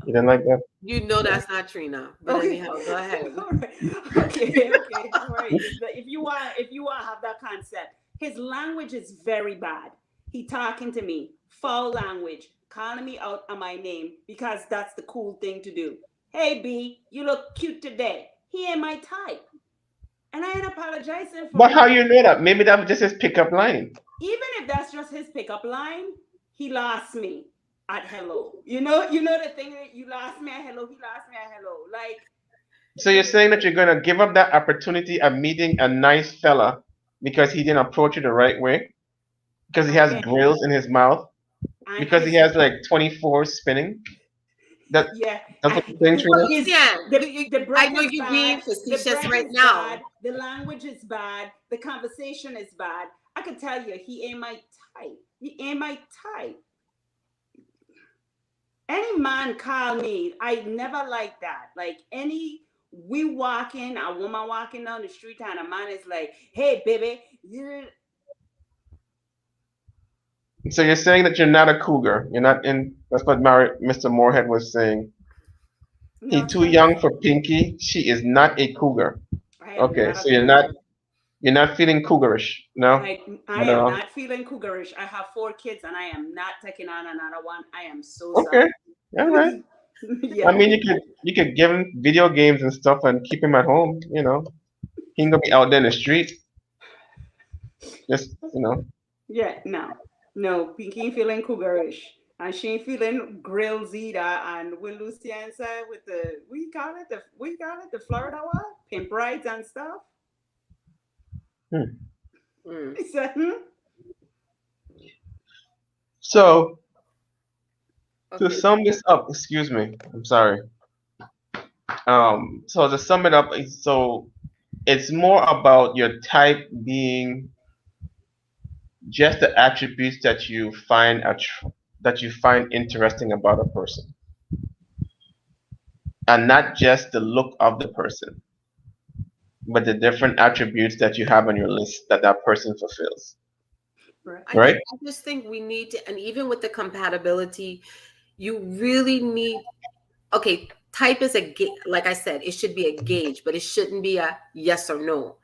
You didn't like that? You know that's not Trina. But Okay. anyhow, go ahead. Okay. All right. If you want to have that concept, his language is very bad. He talking to me, foul language, calling me out on my name because that's the cool thing to do. Hey B, you look cute today. He ain't my type. And I ain't apologizing for But it. how you know that? Maybe that was just his pickup line. Even if that's just his pickup line, he lost me at hello. You know the thing that you lost me at hello, he lost me at hello. Like, So you're saying that you're gonna give up that opportunity of meeting a nice fella because he didn't approach you the right way? Because he has grills in his mouth? Because he has like 24 spinning? That's what you're saying, Trina? I know you're being facetious right now. Bad, the language is bad. The conversation is bad. I can tell you, he ain't my type. He ain't my type. Any man call me, I never like that. Like a woman walking down the street and a man is like, hey, baby, So you're saying that you're not a cougar. You're not in. That's what Mr. Moorhead was saying. He's too young for Pinky. She is not a cougar. Okay, so you're not feeling cougarish, no? I am not feeling cougarish. I have 4 kids and I am not taking on another one. I am so sorry. All right. Yeah. I mean, you could give him video games and stuff and keep him at home. He ain't gonna be out there in the street. Just Yeah, no, Pinky ain't feeling cougarish. And she ain't feeling grilled either. And with Lucian said with the we call it the Florida what? Pimp rides and stuff. He said, So to sum this up, excuse me, I'm sorry. So to sum it up, so it's more about your type being just the attributes that you find interesting about a person, and not just the look of the person, but the different attributes that you have on your list that person fulfills. Right? I just think we need to, and even with the compatibility, you really need. Okay, type is like I said, it should be a gauge, but it shouldn't be a yes or no.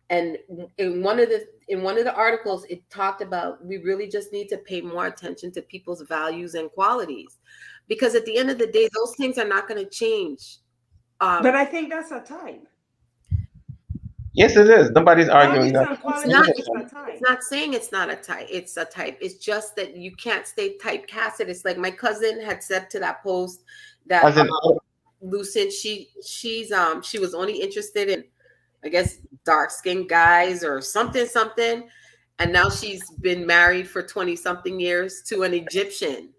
And in one of the articles, it talked about we really just need to pay more attention to people's values and qualities, because at the end of the day, those things are not going to change. But I think that's a type. Yes, it is. Nobody's arguing Values that. and qualities is a type. It's not saying it's not a type. It's a type. It's just that you can't stay typecasted. It's like my cousin had said to that post that As in, Lucid, she was only interested in, I guess, dark-skinned guys or something, and now she's been married for 20-something years to an Egyptian.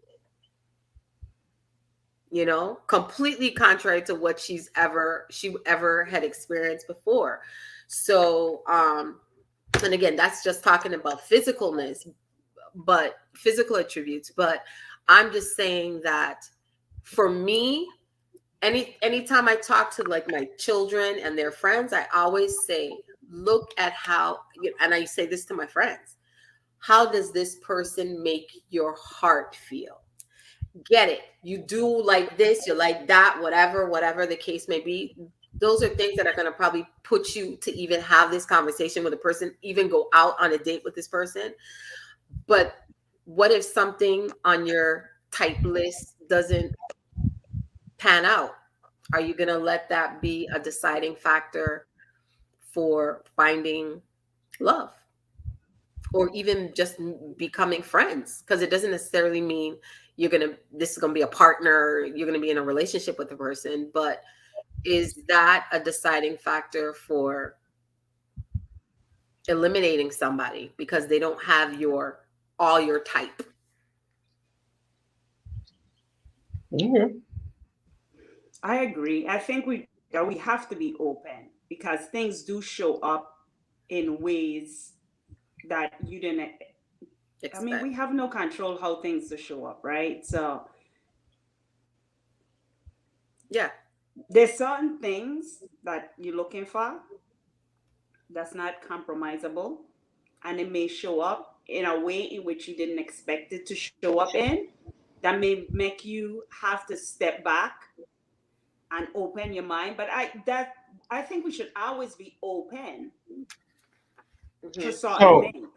You know, completely contrary to what she ever had experienced before. So, and again, that's just talking about physicalness, but physical attributes. But I'm just saying that for me, anytime I talk to like my children and their friends, I always say, look at how, and I say this to my friends, how does this person make your heart feel? Get it. You do like this, you like that, whatever the case may be. Those are things that are going to probably put you to even have this conversation with a person, even go out on a date with this person. But what if something on your type list doesn't pan out? Are you going to let that be a deciding factor for finding love? Or even just becoming friends? Because it doesn't necessarily mean this is going to be a partner, you're going to be in a relationship with the person, but is that a deciding factor for eliminating somebody because they don't have all your type? mm-hmm. I agree. I think we have to be open, because things do show up in ways that you didn't expect. I mean, we have no control how things will show up, right? So yeah, there's certain things that you're looking for that's not compromisable, and it may show up in a way in which you didn't expect it to show up in, that may make you have to step back and open your mind. But I think we should always be open to certain things.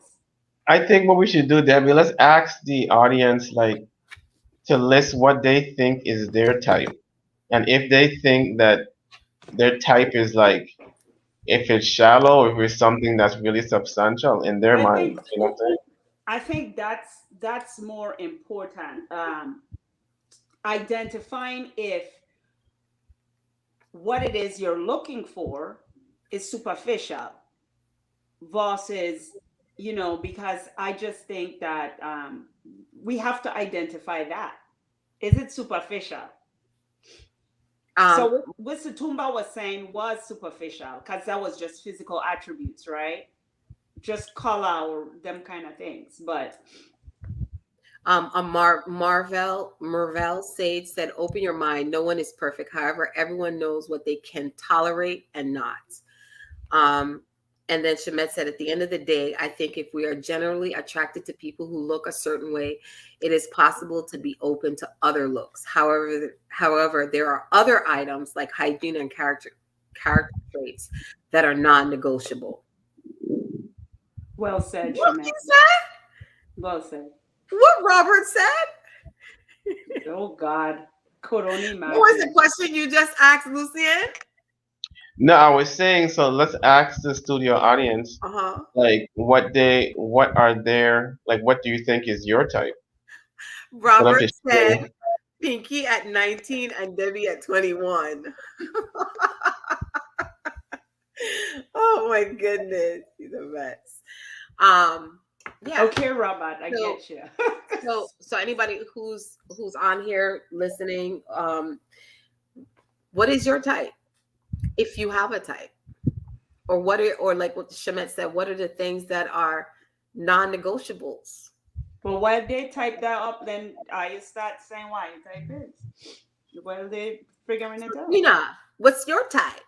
I think what we should do, Debbie, let's ask the audience like to list what they think is their type. And if they think that their type is like, if it's shallow, or if it's something that's really substantial in their mind, you know what I'm saying? I think that's more important. Identifying if what it is you're looking for is superficial versus, because I just think that we have to identify that. Is it superficial? So what Sutumba was saying was superficial, because that was just physical attributes, right? Just color or them kind of things. But Marvell Sage said, open your mind. No one is perfect. However, everyone knows what they can tolerate and not. And then Shemet said, at the end of the day, I think if we are generally attracted to people who look a certain way, it is possible to be open to other looks. However, there are other items like hygiene and character traits that are non-negotiable. Well said, What Shemet. you said? Well said. What Robert said? Oh God. Coroni. What was the question you just asked, Lucien? No, I was saying, so let's ask the studio audience, like what are their, like, what do you think is your type? Robert said Pinky at 19 and Debbie at 21. Oh my goodness, he's the best. Yeah. Okay, Robert, I get you. so anybody who's on here listening, what is your type? If you have a type, or like what Shemet said, what are the things that are non-negotiables? Well, while they type that up, then I start saying why you type is. While they figuring it out. Nina, what's your type?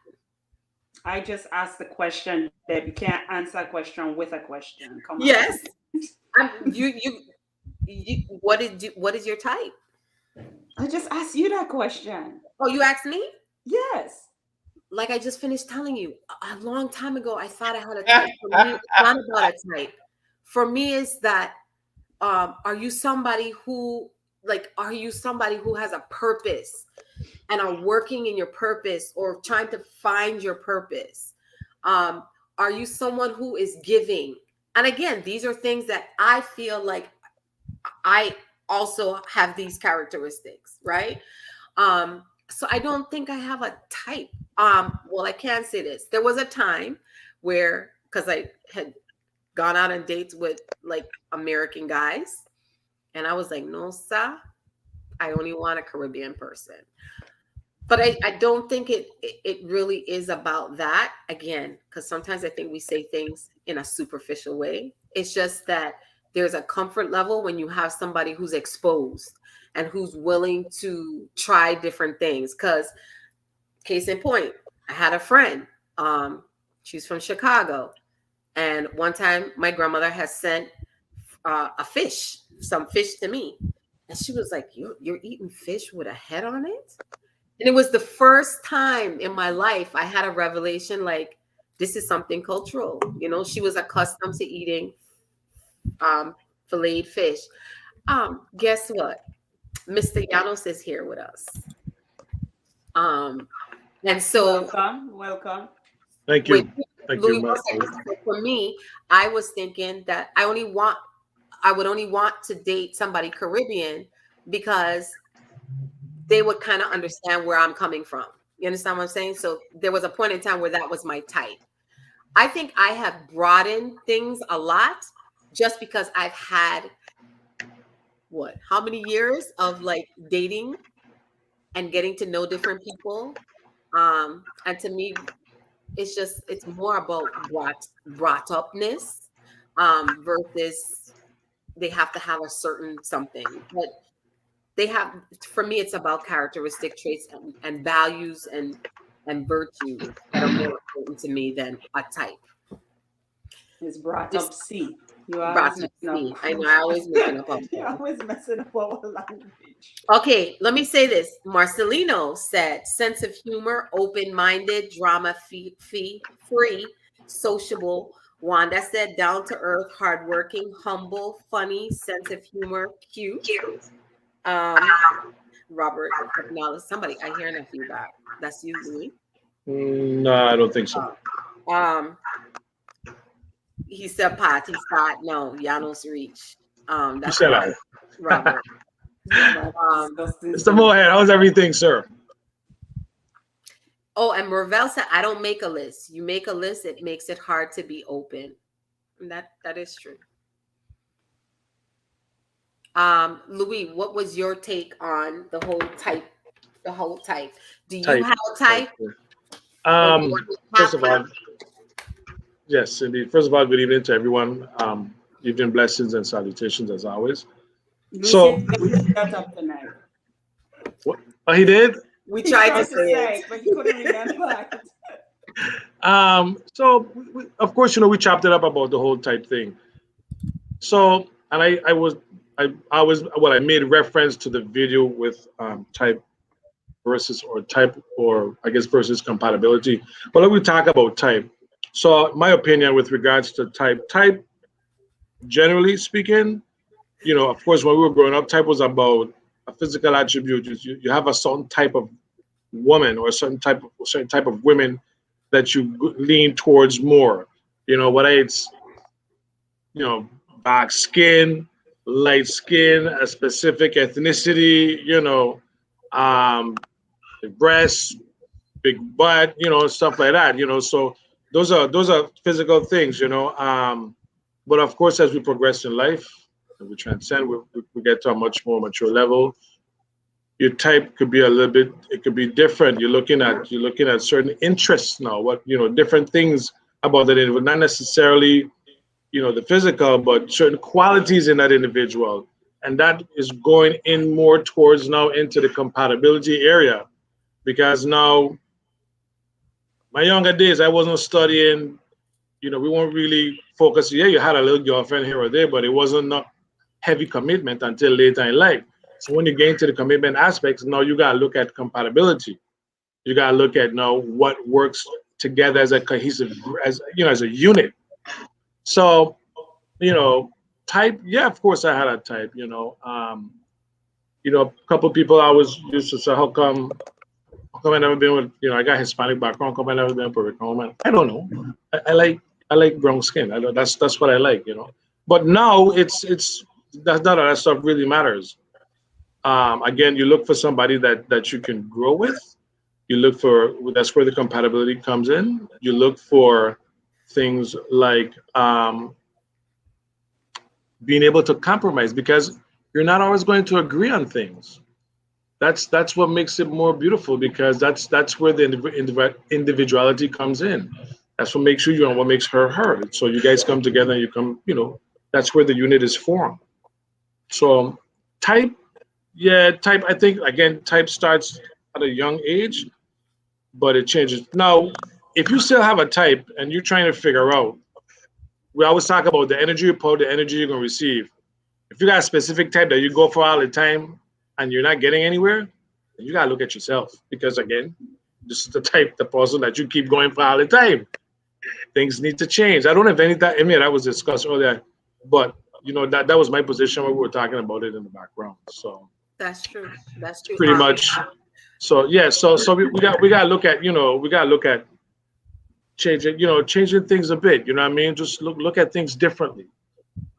I just asked the question that you can't answer a question with a question. Come on. Yes. What is your type? I just asked you that question. Oh, you asked me? Yes. like I just finished telling you, a long time ago, I thought I had a type. For me, it's not about a type. For me, is that are you somebody who has a purpose and are working in your purpose or trying to find your purpose? Are you someone who is giving? And again, these are things that I feel like I also have these characteristics, right? So I don't think I have a type. Well, I can say this. There was a time where, because I had gone out on dates with like American guys, and I was like, no, sir, I only want a Caribbean person. But I don't think it really is about that, again, because sometimes I think we say things in a superficial way. It's just that there's a comfort level when you have somebody who's exposed and who's willing to try different things. Because case in point, I had a friend, she's from Chicago, and one time my grandmother has sent some fish to me, and she was like, you're eating fish with a head on it? And it was the first time in my life I had a revelation, like, this is something cultural. You know, she was accustomed to eating filleted fish. Guess what? Mr. Llanos is here with us. And so welcome. Thank you. Thank you. For me, I was thinking that I would only want to date somebody Caribbean because they would kind of understand where I'm coming from. You understand what I'm saying? So there was a point in time where that was my type. I think I have broadened things a lot just because I've had how many years of like dating and getting to know different people. And to me, it's more about brought upness versus they have to have a certain something. But for me, it's about characteristic traits and values and virtues that are more important to me than a type. It's brought up C. You are brought up C. I know, I always messing up. You're always messing up our language. Okay, let me say this. Marcelino said, sense of humor, open-minded, drama-free, sociable. Wanda said, down to earth, hardworking, humble, funny, sense of humor, cute. Robert acknowledged somebody. I hear enough feedback. That's you, Louis. No, I don't think so. He said Pat. He thought no. Llanos reach. That's Robert. Mr. Moorhead, how's everything, sir? Oh, and Mervell said, I don't make a list. You make a list, it makes it hard to be open. And that is true. Louis, what was your take on the whole type? Do you have a type? First of all, yes, indeed. First of all, good evening to everyone. Evening blessings and salutations as always. So, got up tonight. What? Oh, he did? We tried to say it, but he couldn't remember. So, of course, we chopped it up about the whole type thing. So, and I made reference to the video with type versus compatibility. But let me talk about type. So my opinion with regards to type, generally speaking, of course, when we were growing up, type was about a physical attribute. You have a certain type of woman or a certain type of women that you lean towards more. Whether it's dark skin, light skin, a specific ethnicity, breasts, big butt, stuff like that, so those are physical things, but of course, as we progress in life and we transcend, we get to a much more mature level. Your type could be it could be different. You're looking at certain interests now, different things about that individual, not necessarily the physical, but certain qualities in that individual. And that is going in more towards now into the compatibility area, because now, my younger days, I wasn't studying, we weren't really focused. Yeah, you had a little girlfriend here or there, but it wasn't not heavy commitment until later in life. So when you get into the commitment aspects, now you got to look at compatibility. You gotta look at now what works together as a cohesive, as as a unit. So, type. Yeah, of course I had a type. A couple people I was used to say, how come I never been with, I got Hispanic background. How come I never been with Puerto Rican woman? I don't know. I like brown skin. I don't, that's what I like. But now it's that's none of that stuff really matters. Again, you look for somebody that you can grow with. You look for, that's where the compatibility comes in. You look for things like being able to compromise, because you're not always going to agree on things. That's what makes it more beautiful, because that's where the individuality comes in. That's what makes you, what makes her her. So you guys come together and you come, that's where the unit is formed. So type, yeah, type. I think again, type starts at a young age, but it changes. Now, if you still have a type and you're trying to figure out, we always talk about the energy you put, the energy you're gonna receive. If you got a specific type that you go for all the time and you're not getting anywhere, then you gotta look at yourself, because again, this is the person that you keep going for all the time. Things need to change. I don't have any that. I mean, that was discussed earlier, but that was my position when we were talking about it in the background. So That's true. That's true. pretty much. So yeah. So we gotta look at changing things a bit. You know what I mean? Just look at things differently.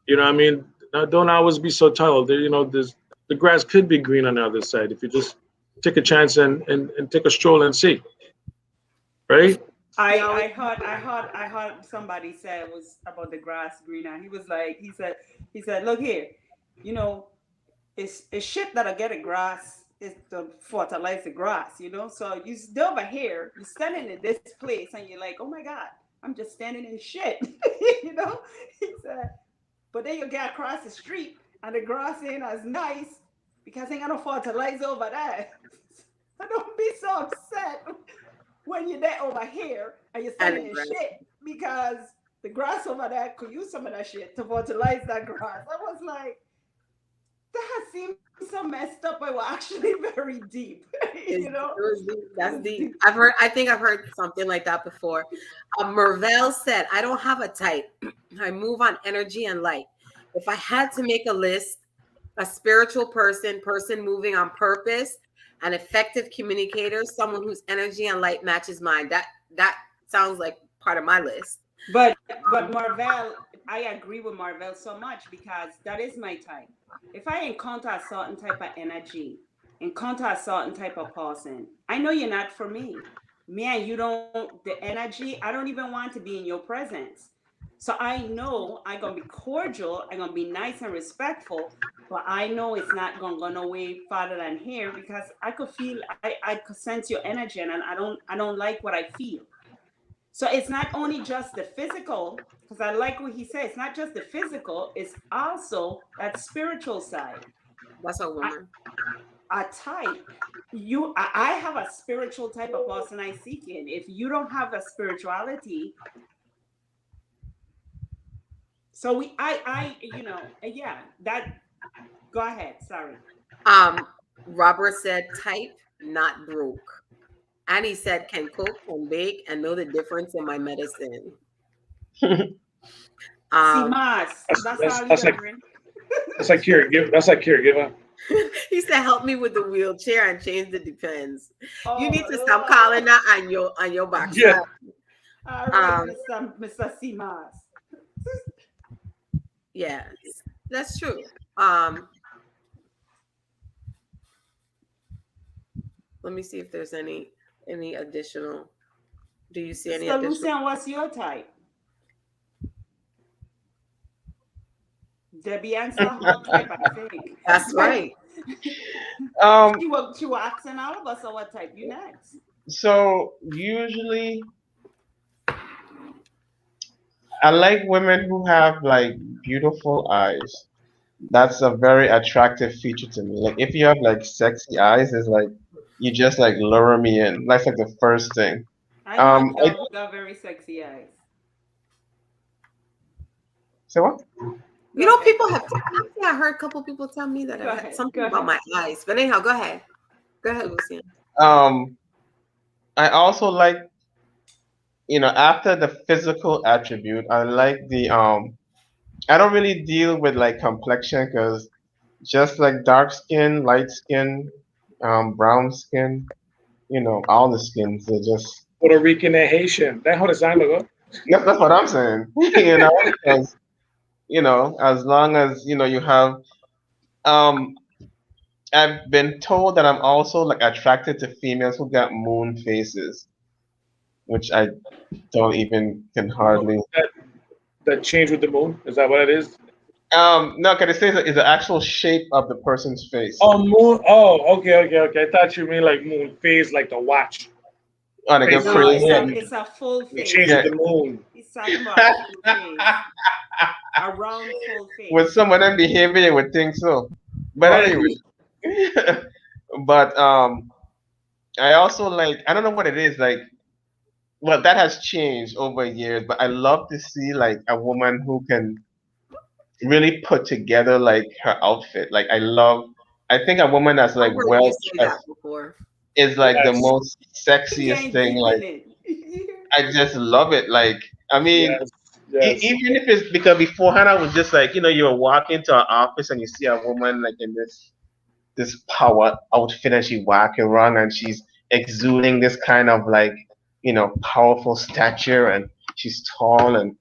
You know what I mean? Now, don't always be so tunneled. The grass could be green on the other side if you just take a chance and take a stroll and see. Right? I heard somebody say it was about the grass greener. He said, look here, it's shit that'll get a grass is to fertilize the grass, So you stay over here, you're standing in this place and you're like, oh my God, I'm just standing in shit. He said, but then you get across the street and the grass ain't as nice because ain't got no fertilizer over there. So don't be so upset when you're there over here and you're standing in shit, because the grass over there could use some of that shit to fertilize that grass. I was like, that seems so messed up, but we're actually very deep. That's deep. I think I've heard something like that before. Mervell said, I don't have a type. I move on energy and light. If I had to make a list, a spiritual person moving on purpose, an effective communicator, someone whose energy and light matches mine. That sounds like part of my list. But Marvell, I agree with Marvell so much, because that is my type. If I encounter a certain type of energy, encounter a certain type of person, I know you're not for me. Me and you don't, the energy, I don't even want to be in your presence. So I know I'm going to be cordial, I'm going to be nice and respectful, but I know it's not going to go no way farther than here, because I could feel, I could sense your energy, and I don't like what I feel. So it's not only just the physical, because I like what he said, it's not just the physical, it's also that spiritual side. That's a woman. A type. I have a spiritual type of person I seek in. If you don't have a spirituality, so go ahead. Sorry. Robert said type, not broke. Annie said, can cook, can bake, and know the difference in my medicine. That's like caregiver. He said, help me with the wheelchair and change the depends. You need to stop calling that on your box. Yeah. Mr. Simas. Yeah, that's true. Let me see if there's any additional. Do you see any additional? Lucian, what's your type? Debbie answered her type, I think. That's right. She was asking all of us, so what type you next? So usually I like women who have like beautiful eyes. That's a very attractive feature to me. Like if you have like sexy eyes, it's like you just like lure me in. That's like the first thing. I got very sexy eyes. So what? People have. I heard a couple people tell me that something about my eyes. But anyhow, go ahead. Go ahead, Lucian. I also like, after the physical attribute, I like the I don't really deal with like complexion because just like dark skin, light skin, brown skin, all the skins, they're just Puerto Rican and Haitian. That's how the sign look. that's what I'm saying. Because as long as you have um I've been told that I'm also like attracted to females who got moon faces, which I don't even can hardly. That change with the moon. Is that what it is? No, can I say that is the actual shape of the person's face? Oh, moon. Oh, okay. I thought you mean like moon phase, like the watch. Oh, they go Face No, with the crazy. moon. it's a full They face. change Yeah. with the moon. He's talking about a full face, a round full With face. some of them behavior, you would think so. But Right. anyway, but I also like, I don't know what it is like. Well, that has changed over years, but I love to see like a woman who can really put together like her outfit. Like I think a woman that's I like heard you well say dressed that before. is like the Yes. most You're sexiest getting thing. deep Like in it. I just love it. Like I mean, Yes. Yes. even if it's because beforehand I was just like, you're walking to an office and you see a woman like in this power outfit and she walking around and she's exuding this kind of like, powerful stature and she's tall and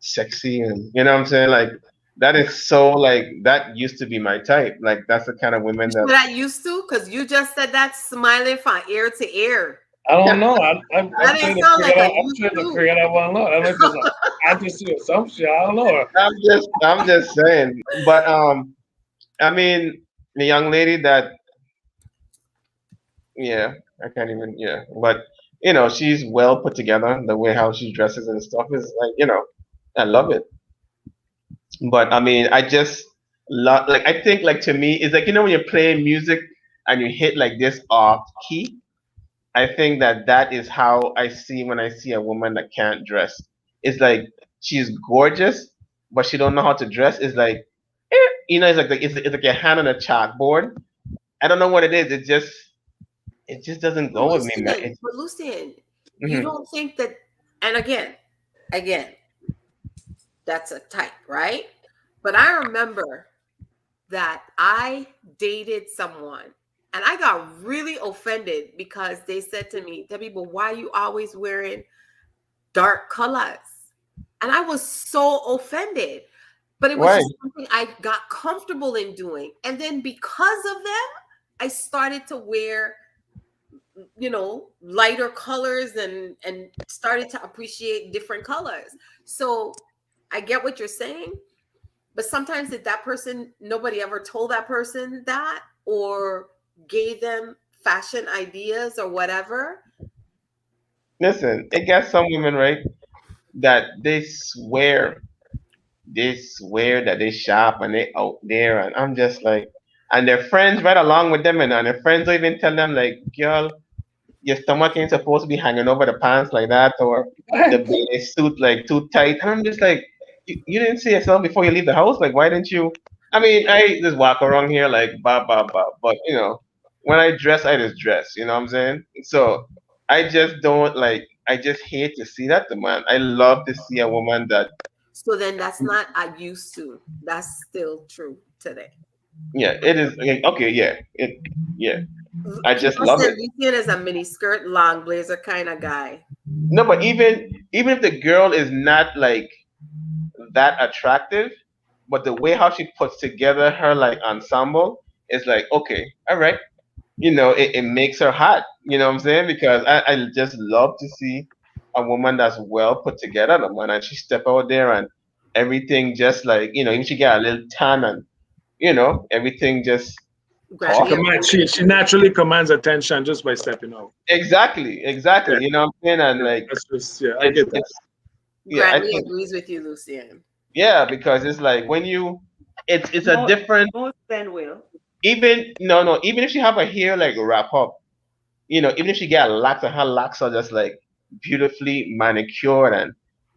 sexy and you know what I'm saying? Like that is so like that used to be my type. Like that's the kind of women You that said I used to, because you just said that smiling from ear to ear. I don't know. I'm That trying didn't to sound figure like it out. a I'm used trying to to. figure that one out. I don't know if it's a fantasy or some shit. I don't know. I'm just saying. But I mean the young lady that yeah, I can't even yeah. But she's well put together. The way how she dresses and stuff is like, I love it. But I mean, I just love like I think like to me it's like when you're playing music and you hit like this off key. I think that is how I see when I see a woman that can't dress. It's like she's gorgeous, but she don't know how to dress. It's like it's like it's like your hand on a chalkboard. I don't know what it is. It just doesn't But go with me, man. Lucian, but Lucian, you Mhm. don't think that, and again, that's a type, right? But I remember that I dated someone and I got really offended because they said to me, Debbie, but why are you always wearing dark colors? And I was so offended. But it was Why? just something I got comfortable in doing. And then because of them, I started to wear, lighter colors and started to appreciate different colors. So I get what you're saying, but sometimes if that person, nobody ever told that person that or gave them fashion ideas or whatever. Listen, it got some women right that they swear that they shop and they out there, and I'm just like, and their friends right along with them, and their friends don't even tell them like, girl, your stomach ain't supposed to be hanging over the pants like that, or the bathing suit like too tight. And I'm just like, you didn't see yourself before you leave the house. Like, why didn't you? I mean, I just walk around here like ba ba ba, but when I dress, I just dress. You know what I'm saying? So I just don't like. I just hate to see that, man. I love to see a woman that, So then that's not I used to. That's still true today. yeah, it is okay. Yeah. I just People love said it. Lucian is a mini skirt, long blazer kind of guy. No, but even if the girl is not like that attractive, but the way how she puts together her like ensemble is like, okay, all right, it makes her hot. You know what I'm saying? Because I just love to see a woman that's well put together, the man, and she step out there and everything just like, even she get a little tan and everything just Grant She me talk. a commands. She naturally commands attention just by stepping out. Exactly. Yeah, You know what I'm saying? And yeah. like That's just yeah. I it's get that. it's yeah, I Grant me think agrees with you, Lucian. yeah, because it's like when you it's a Most different most men will. even no, even if she have her hair like wrap up, even if she get locks and her locks are just like beautifully manicured and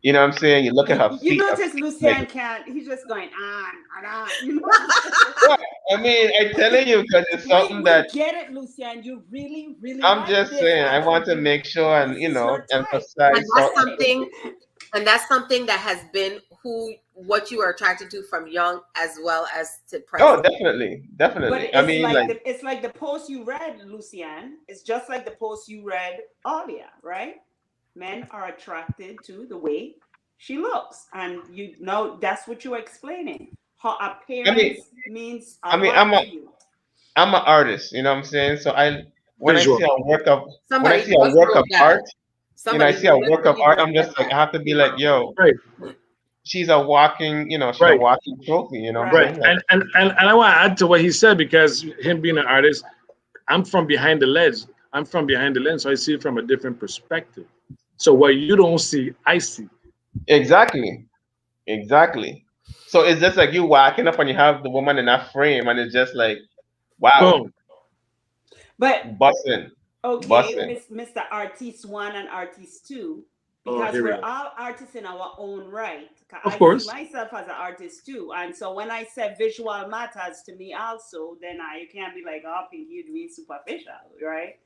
You know what I'm saying? You look at her You feet. notice Lucien can't. He's just going on and on. You know? Yeah, I mean, I'm telling you because it's something we that get it, Lucien. You really, really. I'm like just this saying. I want to attribute. make sure and This is your type. emphasize And that's something that has been what you are attracted to from young as well as to present. Oh, definitely. But I it's mean, like it's like the post you read, Lucien. It's just like the post you read, Alia, right? Men are attracted to the way she looks, and you know that's what you're explaining. Her appearance means a lot to you. I'm an artist, you know what I'm saying? So when Visual. I see a work of Somebody when I see a just work wrote of that. art, Somebody I see a work of art, I'm literally just like I have to be like, yo, Right. she's a walking, she's a Right. walking trophy, you know what Right. I'm saying? Right. And I want to add to what he said, because him being an artist, I'm from behind the lens. So I see it from a different perspective. So what you don't see, I see. Exactly. So it's just like you walking up and you have the woman in that frame and it's just like, wow, Boom. But busting. okay, Mr. Artist 1 and Artist 2, because here we we're go. all artists in our own right. Of course. I see myself as an artist too, and so when I said visual matters to me also, then you can't be like, oh, you're being superficial, right?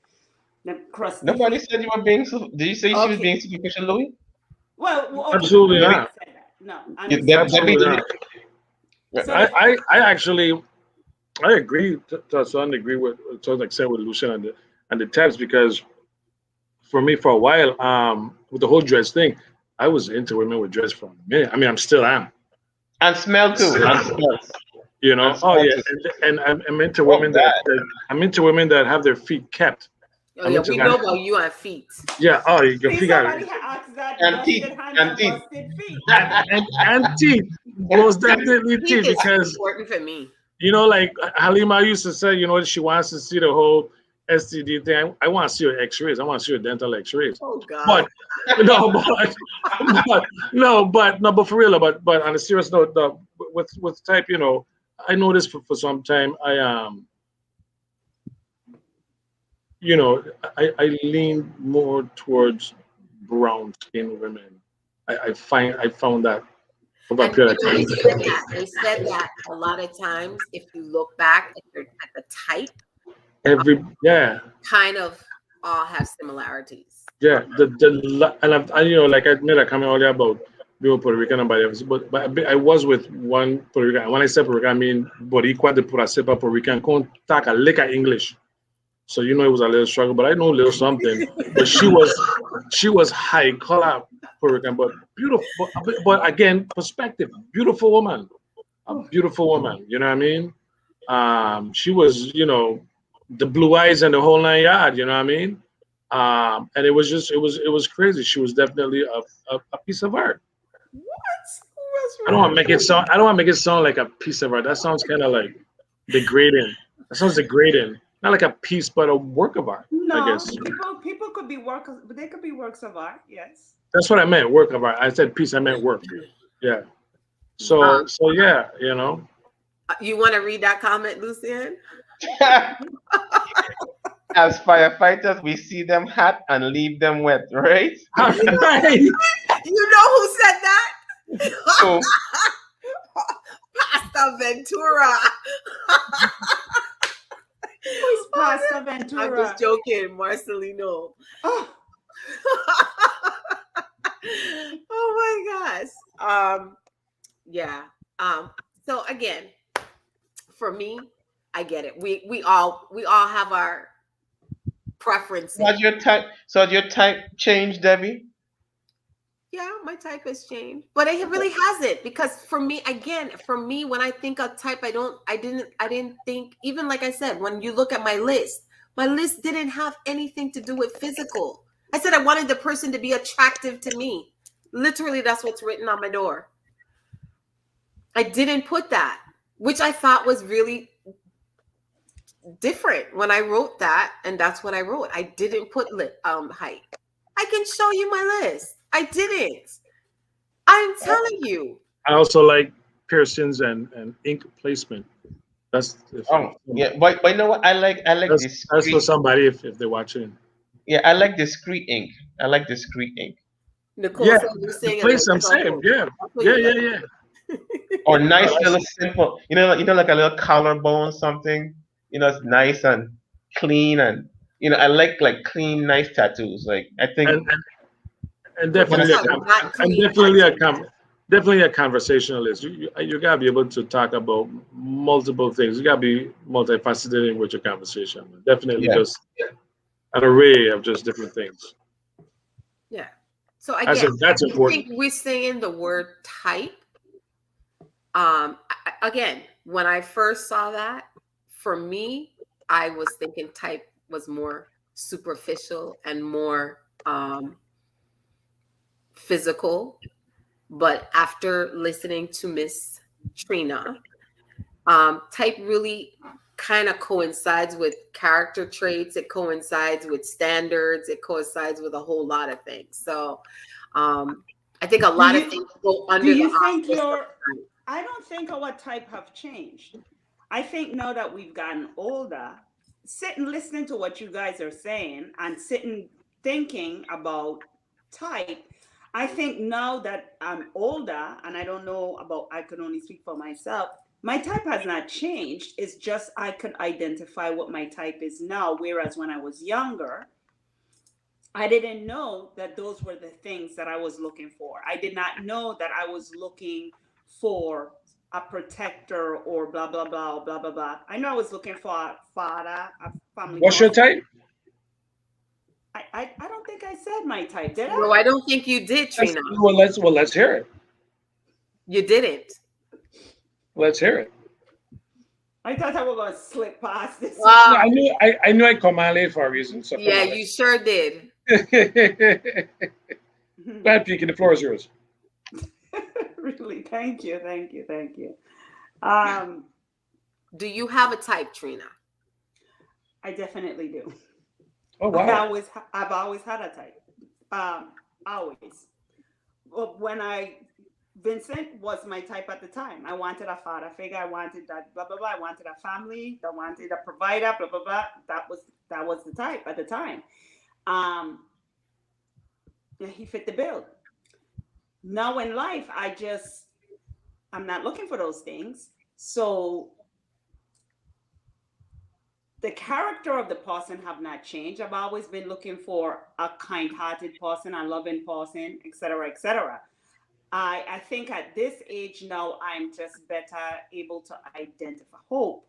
Nobody said you were being. Did you say she was being superficial, Louis? Well, okay, Absolutely I not. said that. No, Absolutely not. So I actually I agree to a certain degree with like said with Lucien and the types, because for me for a while, with the whole dress thing, I was into women with dress for a minute. I mean, I'm still am. And smell too. And smell. You know. And Oh smell yeah, too. and I'm into women I'm into women that have their feet kept. Oh yeah, we know about you on feet. Yeah. Oh, your feet got somebody asked that and teeth and teeth busted feet. and teeth. Most definitely teeth, because important for me. You know, like Halima used to say, she wants to see the whole STD thing. I want to see your X-rays. I want to see your dental X-rays. Oh God. But but for real. But on a serious note, with type, I noticed for some time, I lean more towards brown skin women. I found that. And I said that a lot of times. If you look back at the type, kind of all have similarities. Yeah, and like I made a comment earlier about being Puerto Rican and but I was with one Puerto Rican. When I say Puerto Rican, I mean Boricua de pura cepa Puerto Rican con taca lick English. So it was a little struggle, but I know a little something. But she was high color Puerto Rican, but beautiful. But again, perspective, beautiful woman, a beautiful woman. You know what I mean? She was, the blue eyes and the whole 9 yards. You know what I mean? And it was crazy. She was definitely a piece of art. What? I don't want to make it sound like a piece of art. That sounds kind of like degrading. That sounds degrading. Not like a piece, but a work of art. No, I guess people could be but they could be works of art. Yes. That's what I meant. Work of art. I said piece. I meant work. Yeah. So yeah, You want to read that comment, Lucien? As firefighters, we see them hot and leave them wet, right? Right. You know who said that? So, Pasta Ventura. Who's Pasta Ventura? I'm just joking, Marcelino. Oh. Oh my gosh. Yeah. So again, for me, I get it. We all have our preferences. So has your type changed, Debbie? Yeah, my type has changed, but it really hasn't, because for me, when I think of type, I didn't think, even like I said, when you look at my list didn't have anything to do with physical. I said I wanted the person to be attractive to me. Literally, that's what's written on my door. I didn't put that, which I thought was really different when I wrote that, and that's what I wrote. I didn't put height. I can show you my list. I didn't. I'm telling you. I also like piercings and ink placement. That's yeah, but you know what? I like this. That's for somebody if they're watching. Yeah, I like discreet ink. Nicole Yeah, said you sing the and place then I'm saying, yeah, That's what yeah, you yeah, like. yeah. Or No, nice that's- little simple, like a little collarbone, something, it's nice and clean, and I like clean, nice tattoos. Like I think, and and What definitely kind? Not and clean tattoos. definitely a conversationalist. You gotta be able to talk about multiple things. You gotta be multifaceted with your conversation. Definitely yeah, just an array of just different things. Yeah. So That's again, that's I important. think we're saying the word type. Again, when I first saw that, for me, I was thinking type was more superficial and more physical. But after listening to Miss Trina, type really kind of coincides with character traits. It coincides with standards. It coincides with a whole lot of things. So I think a lot of things go Do under the you think auspice of your type. I don't think our type have changed. I think now that we've gotten older, sitting listening to what you guys are saying and sitting thinking about type, I think now that I'm older and I don't know about, I can only speak for myself. My type has not changed. It's just I could identify what my type is now. Whereas when I was younger, I didn't know that those were the things that I was looking for. I did not know that I was looking for a protector or blah blah blah blah blah blah. I know I was looking for a father, a family What's your boss. type? I don't think I said my type, did No, I? I don't think you did, Trina. Let's hear it. You didn't. Let's hear it. I thought I was gonna slip past this. No, I knew I come my late for a reason. So Yeah, you sure did. Go ahead, Pinky. The floor is yours. Really, thank you. Do you have a type, Trina? I definitely do. Oh wow. I've always had a type. Always. Well, Vincent was my type at the time. I wanted a father figure. I wanted that blah blah blah. I wanted a family. I wanted a provider. Blah blah blah. That was the type at the time. He fit the bill. Now in life, I'm not looking for those things. So the character of the person have not changed. I've always been looking for a kind-hearted person, a loving person, etc., etc. I think at this age now, I'm just better able to identify hope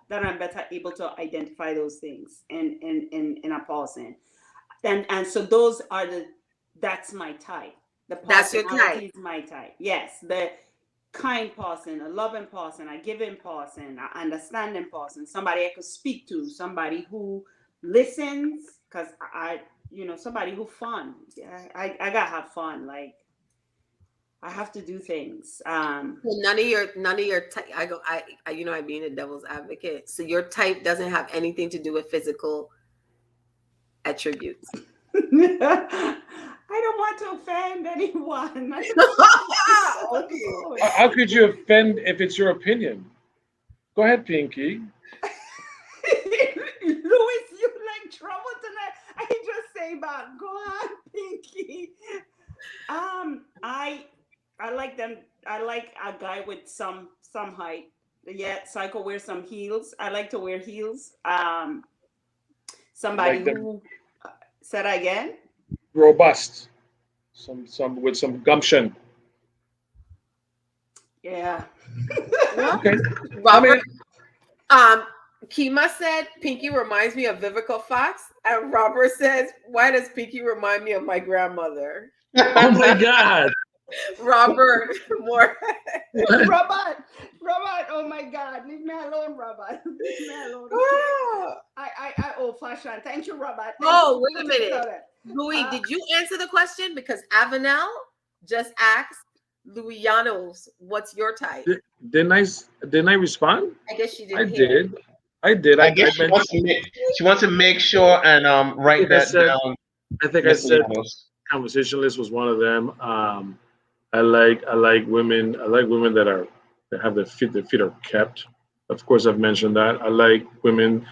that I'm better able to identify those things in a person. And so that's my type. The That's your type. personality is my type. Yes, the kind person, a loving person, a giving person, an understanding person, somebody I could speak to, somebody who listens, because somebody who fun. I gotta have fun. Like I have to do things. Well, none of your type. I being a devil's advocate. So your type doesn't have anything to do with physical attributes. I don't want to offend anyone. How could you offend if it's your opinion? Go ahead, Pinky. Louis, you like trouble tonight. I just say about go on, Pinky. I like them. I like a guy with some height. Yeah, so I could wear some heels. I like to wear heels. Somebody Like who said again. Robust. Some with some gumption. Yeah. Okay. Robert, Kima said Pinky reminds me of Vivica Fox, and Robert says, "Why does Pinky remind me of my grandmother?" Oh my God. Robert, more. Robert, oh my God, leave me alone, Robert. Leave me alone. Okay? I old fashioned. Thank you, Robert. Wait a minute. Louis, did you answer the question? Because Avanel just asked Louisianos, what's your type? Didn't I respond? I guess she I didn't. did. I guess she wants to make sure and write that down. I think I said conversationalist was one of them. I like women. I like women that have their feet are kept. Of course, I've mentioned that. I like women.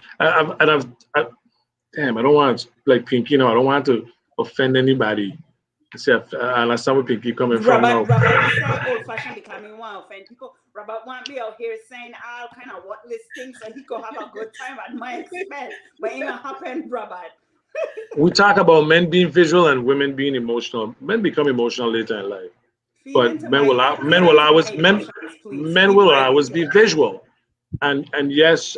Damn, I don't want to like Pinky. I don't want to offend anybody. See, I understand where people coming from now. Robert will say old fashioned becoming one offend people. Robert won't be out here saying all kind of what things so he could have a good time at my expense. But ain't gonna happen, Robert. We talk about men being visual and women being emotional. Men become emotional later in life, Feed but into men will my feed men will into my always emotions, please. men Feed will my always be visual. And yes,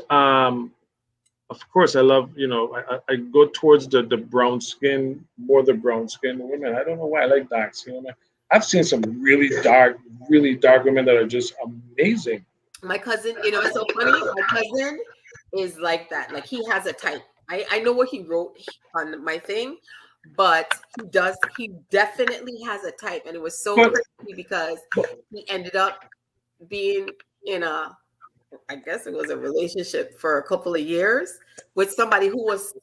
of course, I love, I go towards the brown skin, more the brown skin women. I don't know why I like dark skin women. I've seen some really dark women that are just amazing. My cousin, it's so funny. My cousin is like that. Like he has a type. I know what he wrote on my thing, but he definitely has a type. And it was so But crazy because he ended up being in I guess it was a relationship for a couple of years with somebody who was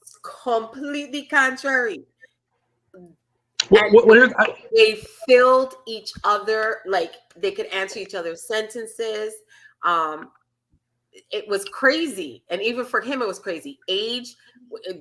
completely contrary. They filled each other, like they could answer each other's sentences. It was crazy. And even for him, it was crazy. Age,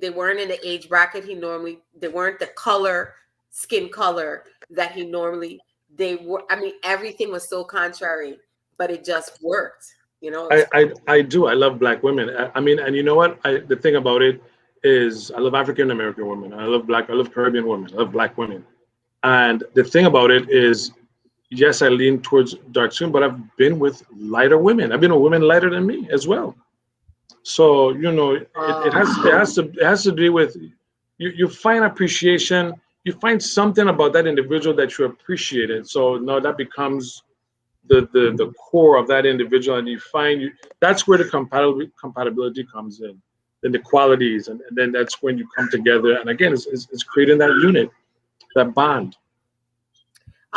they weren't in the age bracket they weren't the skin color that he normally, they were, everything was so contrary, but it just worked, I do. I love black women. I mean, and you know what? The thing about it is, I love African American women. I love Caribbean women. I love black women. And the thing about it is, yes, I lean towards dark skin, but I've been with lighter women. I've been with women lighter than me as well. So it has to do with you find appreciation. You find something about that individual that you appreciated. So now that becomes the core of that individual, and that's where the compatibility comes in, and the qualities, and then that's when you come together. And again, it's creating that unit, that bond.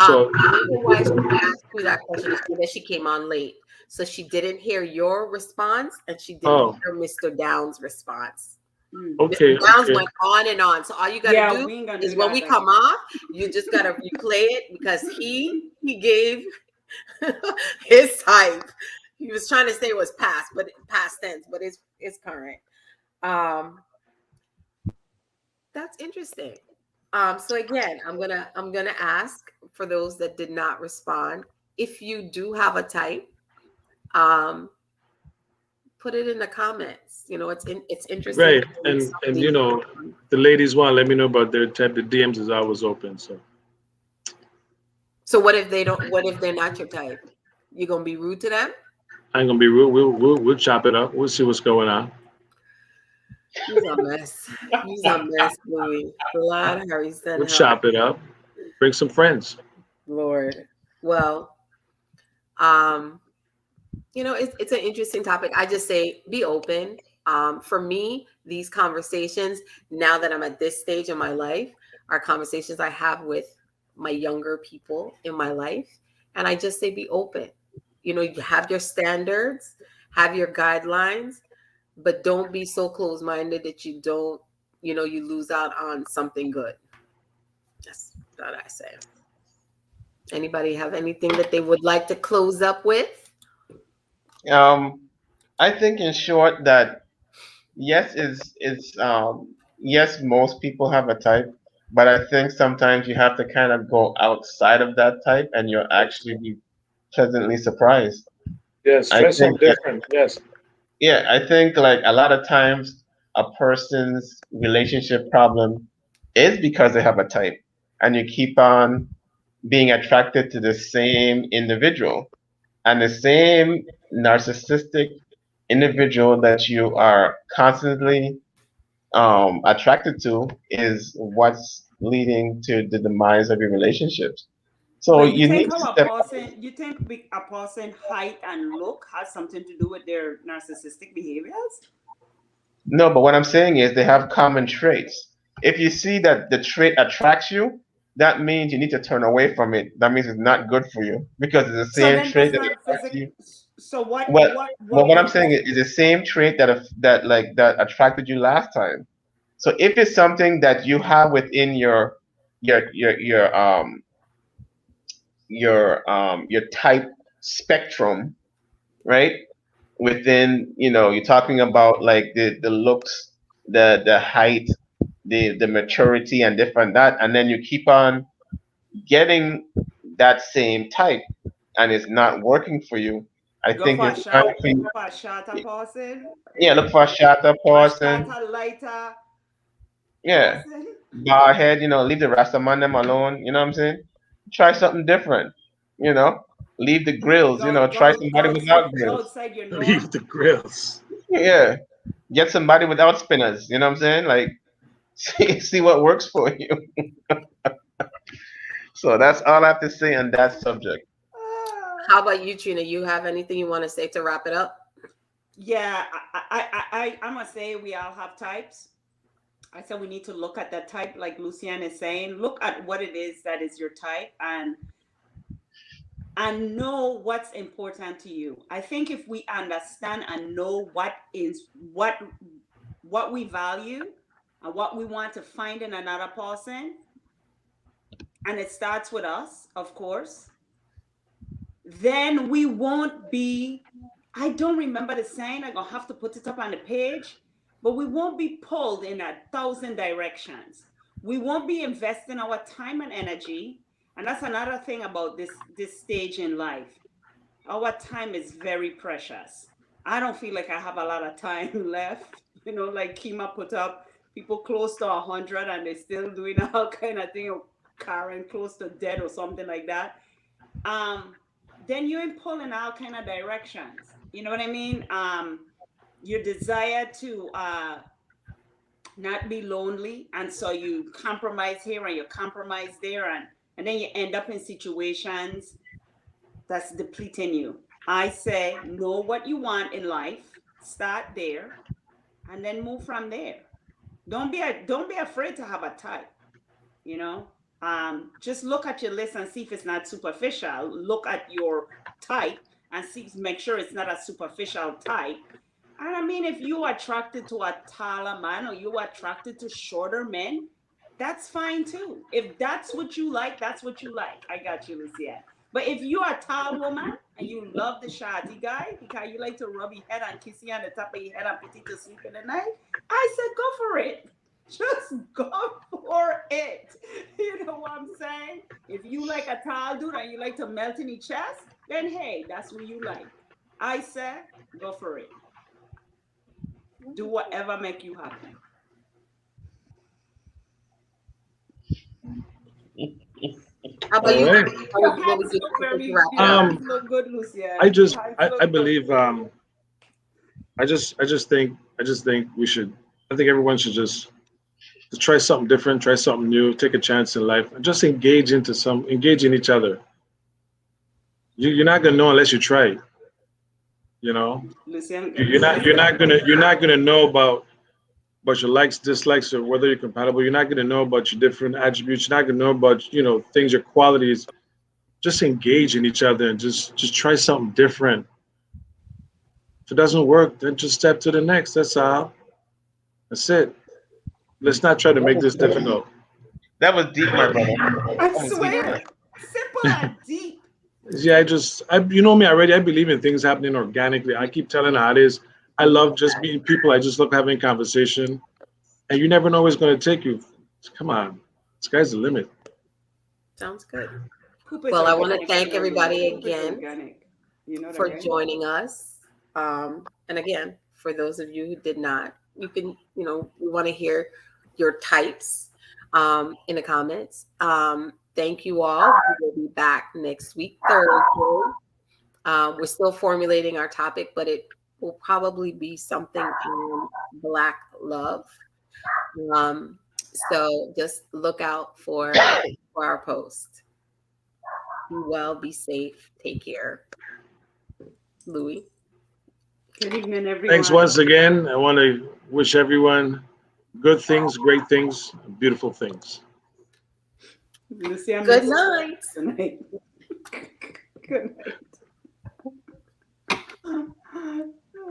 So the reason why she asked you that question is because she came on late, so she didn't hear your response and she didn't hear Mr. Downs' response. Okay. Mr. Downs went on and on. So all you gotta do is when we come off, you just gotta replay it because he gave his type. He was trying to say it was past tense, but it's current. That's interesting. So again, I'm gonna ask for those that did not respond. If you do have a type, put it in the comments. It's interesting. Right, and the ladies want to let me know about their type. The DMs is always open. So what if they don't? What if they're not your type? You gonna be rude to them? I ain't gonna be rude. We'll chop it up. We'll see what's going on. He's a mess. He's a mess, Louis. Lord Harry said, we'll chop it up. Bring some friends. Lord. Well, it's an interesting topic. I just say be open. For me, these conversations, now that I'm at this stage in my life, are conversations I have with my younger people in my life. And I just say be open. You have your standards, have your guidelines, but don't be so close-minded that you don't, you lose out on something good. That's what I say. Anybody have anything that they would like to close up with? I think in short that yes, yes, most people have a type, but I think sometimes you have to kind of go outside of that type and you'll actually be pleasantly surprised. Yes, try something different. Yes. Yeah, I think like a lot of times a person's relationship problem is because they have a type, and you keep on being attracted to the same individual, and the same narcissistic individual that you are constantly attracted to is what's leading to the demise of your relationships. So But you you think need to how step. you think a person height and look has something to do with their narcissistic behaviors? No, but what I'm saying is they have common traits. If you see that the trait attracts you, that means you need to turn away from it. That means it's not good for you because it's the So same then trait that's that not attracts physical. you. So Well, well, what I'm would saying is the same trait that attracted you last time. So if it's something that you have within your your your um your type spectrum, right? Within, you're talking about like the looks, the height, the maturity and different that, and then you keep on getting that same type and it's not working for you, I Go think for a it's time shot. for you. Go for a shorter person. Yeah, look for a shorter A person. shorter, lighter Yeah, person. bow ahead. Leave the rasta man them alone. You know what I'm saying? Try something different. You know, leave the grills. Try somebody without Go grills. outside your norm. Leave the grills. Yeah, get somebody without spinners. You know what I'm saying? Like, see what works for you. So that's all I have to say on that subject. How about you, Trina? You have anything you want to say to wrap it up? Yeah, I'm gonna say we all have types. I said we need to look at that type, like Lucian is saying. Look at what it is that is your type, and know what's important to you. I think if we understand and know what we value and what we want to find in another person, and it starts with us, of course, then we won't be, I don't remember the saying, I'm gonna have to put it up on the page, but we won't be pulled in 1,000 directions. We won't be investing our time and energy. And that's another thing about this stage in life. Our time is very precious. I don't feel like I have a lot of time left. Like Kima put up, people close to 100 and they're still doing all kind of thing, Karen close to dead or something like that. Then you're pulling all kind of directions. You know what I mean? Your desire to not be lonely, and so you compromise here and you compromise there, and then you end up in situations that's depleting you. I say know what you want in life, start there, and then move from there. Don't be afraid to have a type. You know, just look at your list and see if it's not superficial. Look at your type and make sure it's not a superficial type. And I mean, if you are attracted to a taller man or you are attracted to shorter men, that's fine too. If that's what you like, that's what you like. I got you, Lucia. But if you are a tall woman and you love the shawty guy because you like to rub your head and kiss you on the top of your head and put you to sleep in the night, I said go for it. Just go for it. You know what I'm saying? If you like a tall dude and you like to melt in his chest, then hey, that's what you like. I said go for it. Do whatever make you happy. How about All you? right. Your What would hands you look very, to wrap your it up? hands look good, Lucia. I just Your hands I, look I good. believe I just think we should, I think everyone should just try something different, try something new, take a chance in life, and just engage in each other. You're not gonna know unless you try it. You know, Lucian, you're not gonna know about your likes, dislikes, or whether you're compatible. You're not gonna know about your different attributes. You're not gonna know about things, your qualities. Just engage in each other and just try something different. If it doesn't work, then just step to the next. That's all. That's it. Let's not try to make this difficult. That was deep, my brother. I That was deep. swear, simple and deep. Yeah, you know me already. I believe in things happening organically. I keep telling her how it is. I love just meeting people. I just love having conversation, and you never know where it's going to take you. Come on, sky's the limit. Sounds good. Coop is Well, I want to organic, thank you know, everybody Coop is again organic. You know what for I mean? joining us. And again, for those of you who did not, you can, we want to hear your types in the comments. Thank you all. We will be back next week, Thursday. We're still formulating our topic, but it will probably be something on Black love. So just look out for our post. Be well, be safe, take care. Louis. Good evening, everyone. Thanks once again. I want to wish everyone good things, great things, beautiful things. Lucia, Good night. Good night. Good night.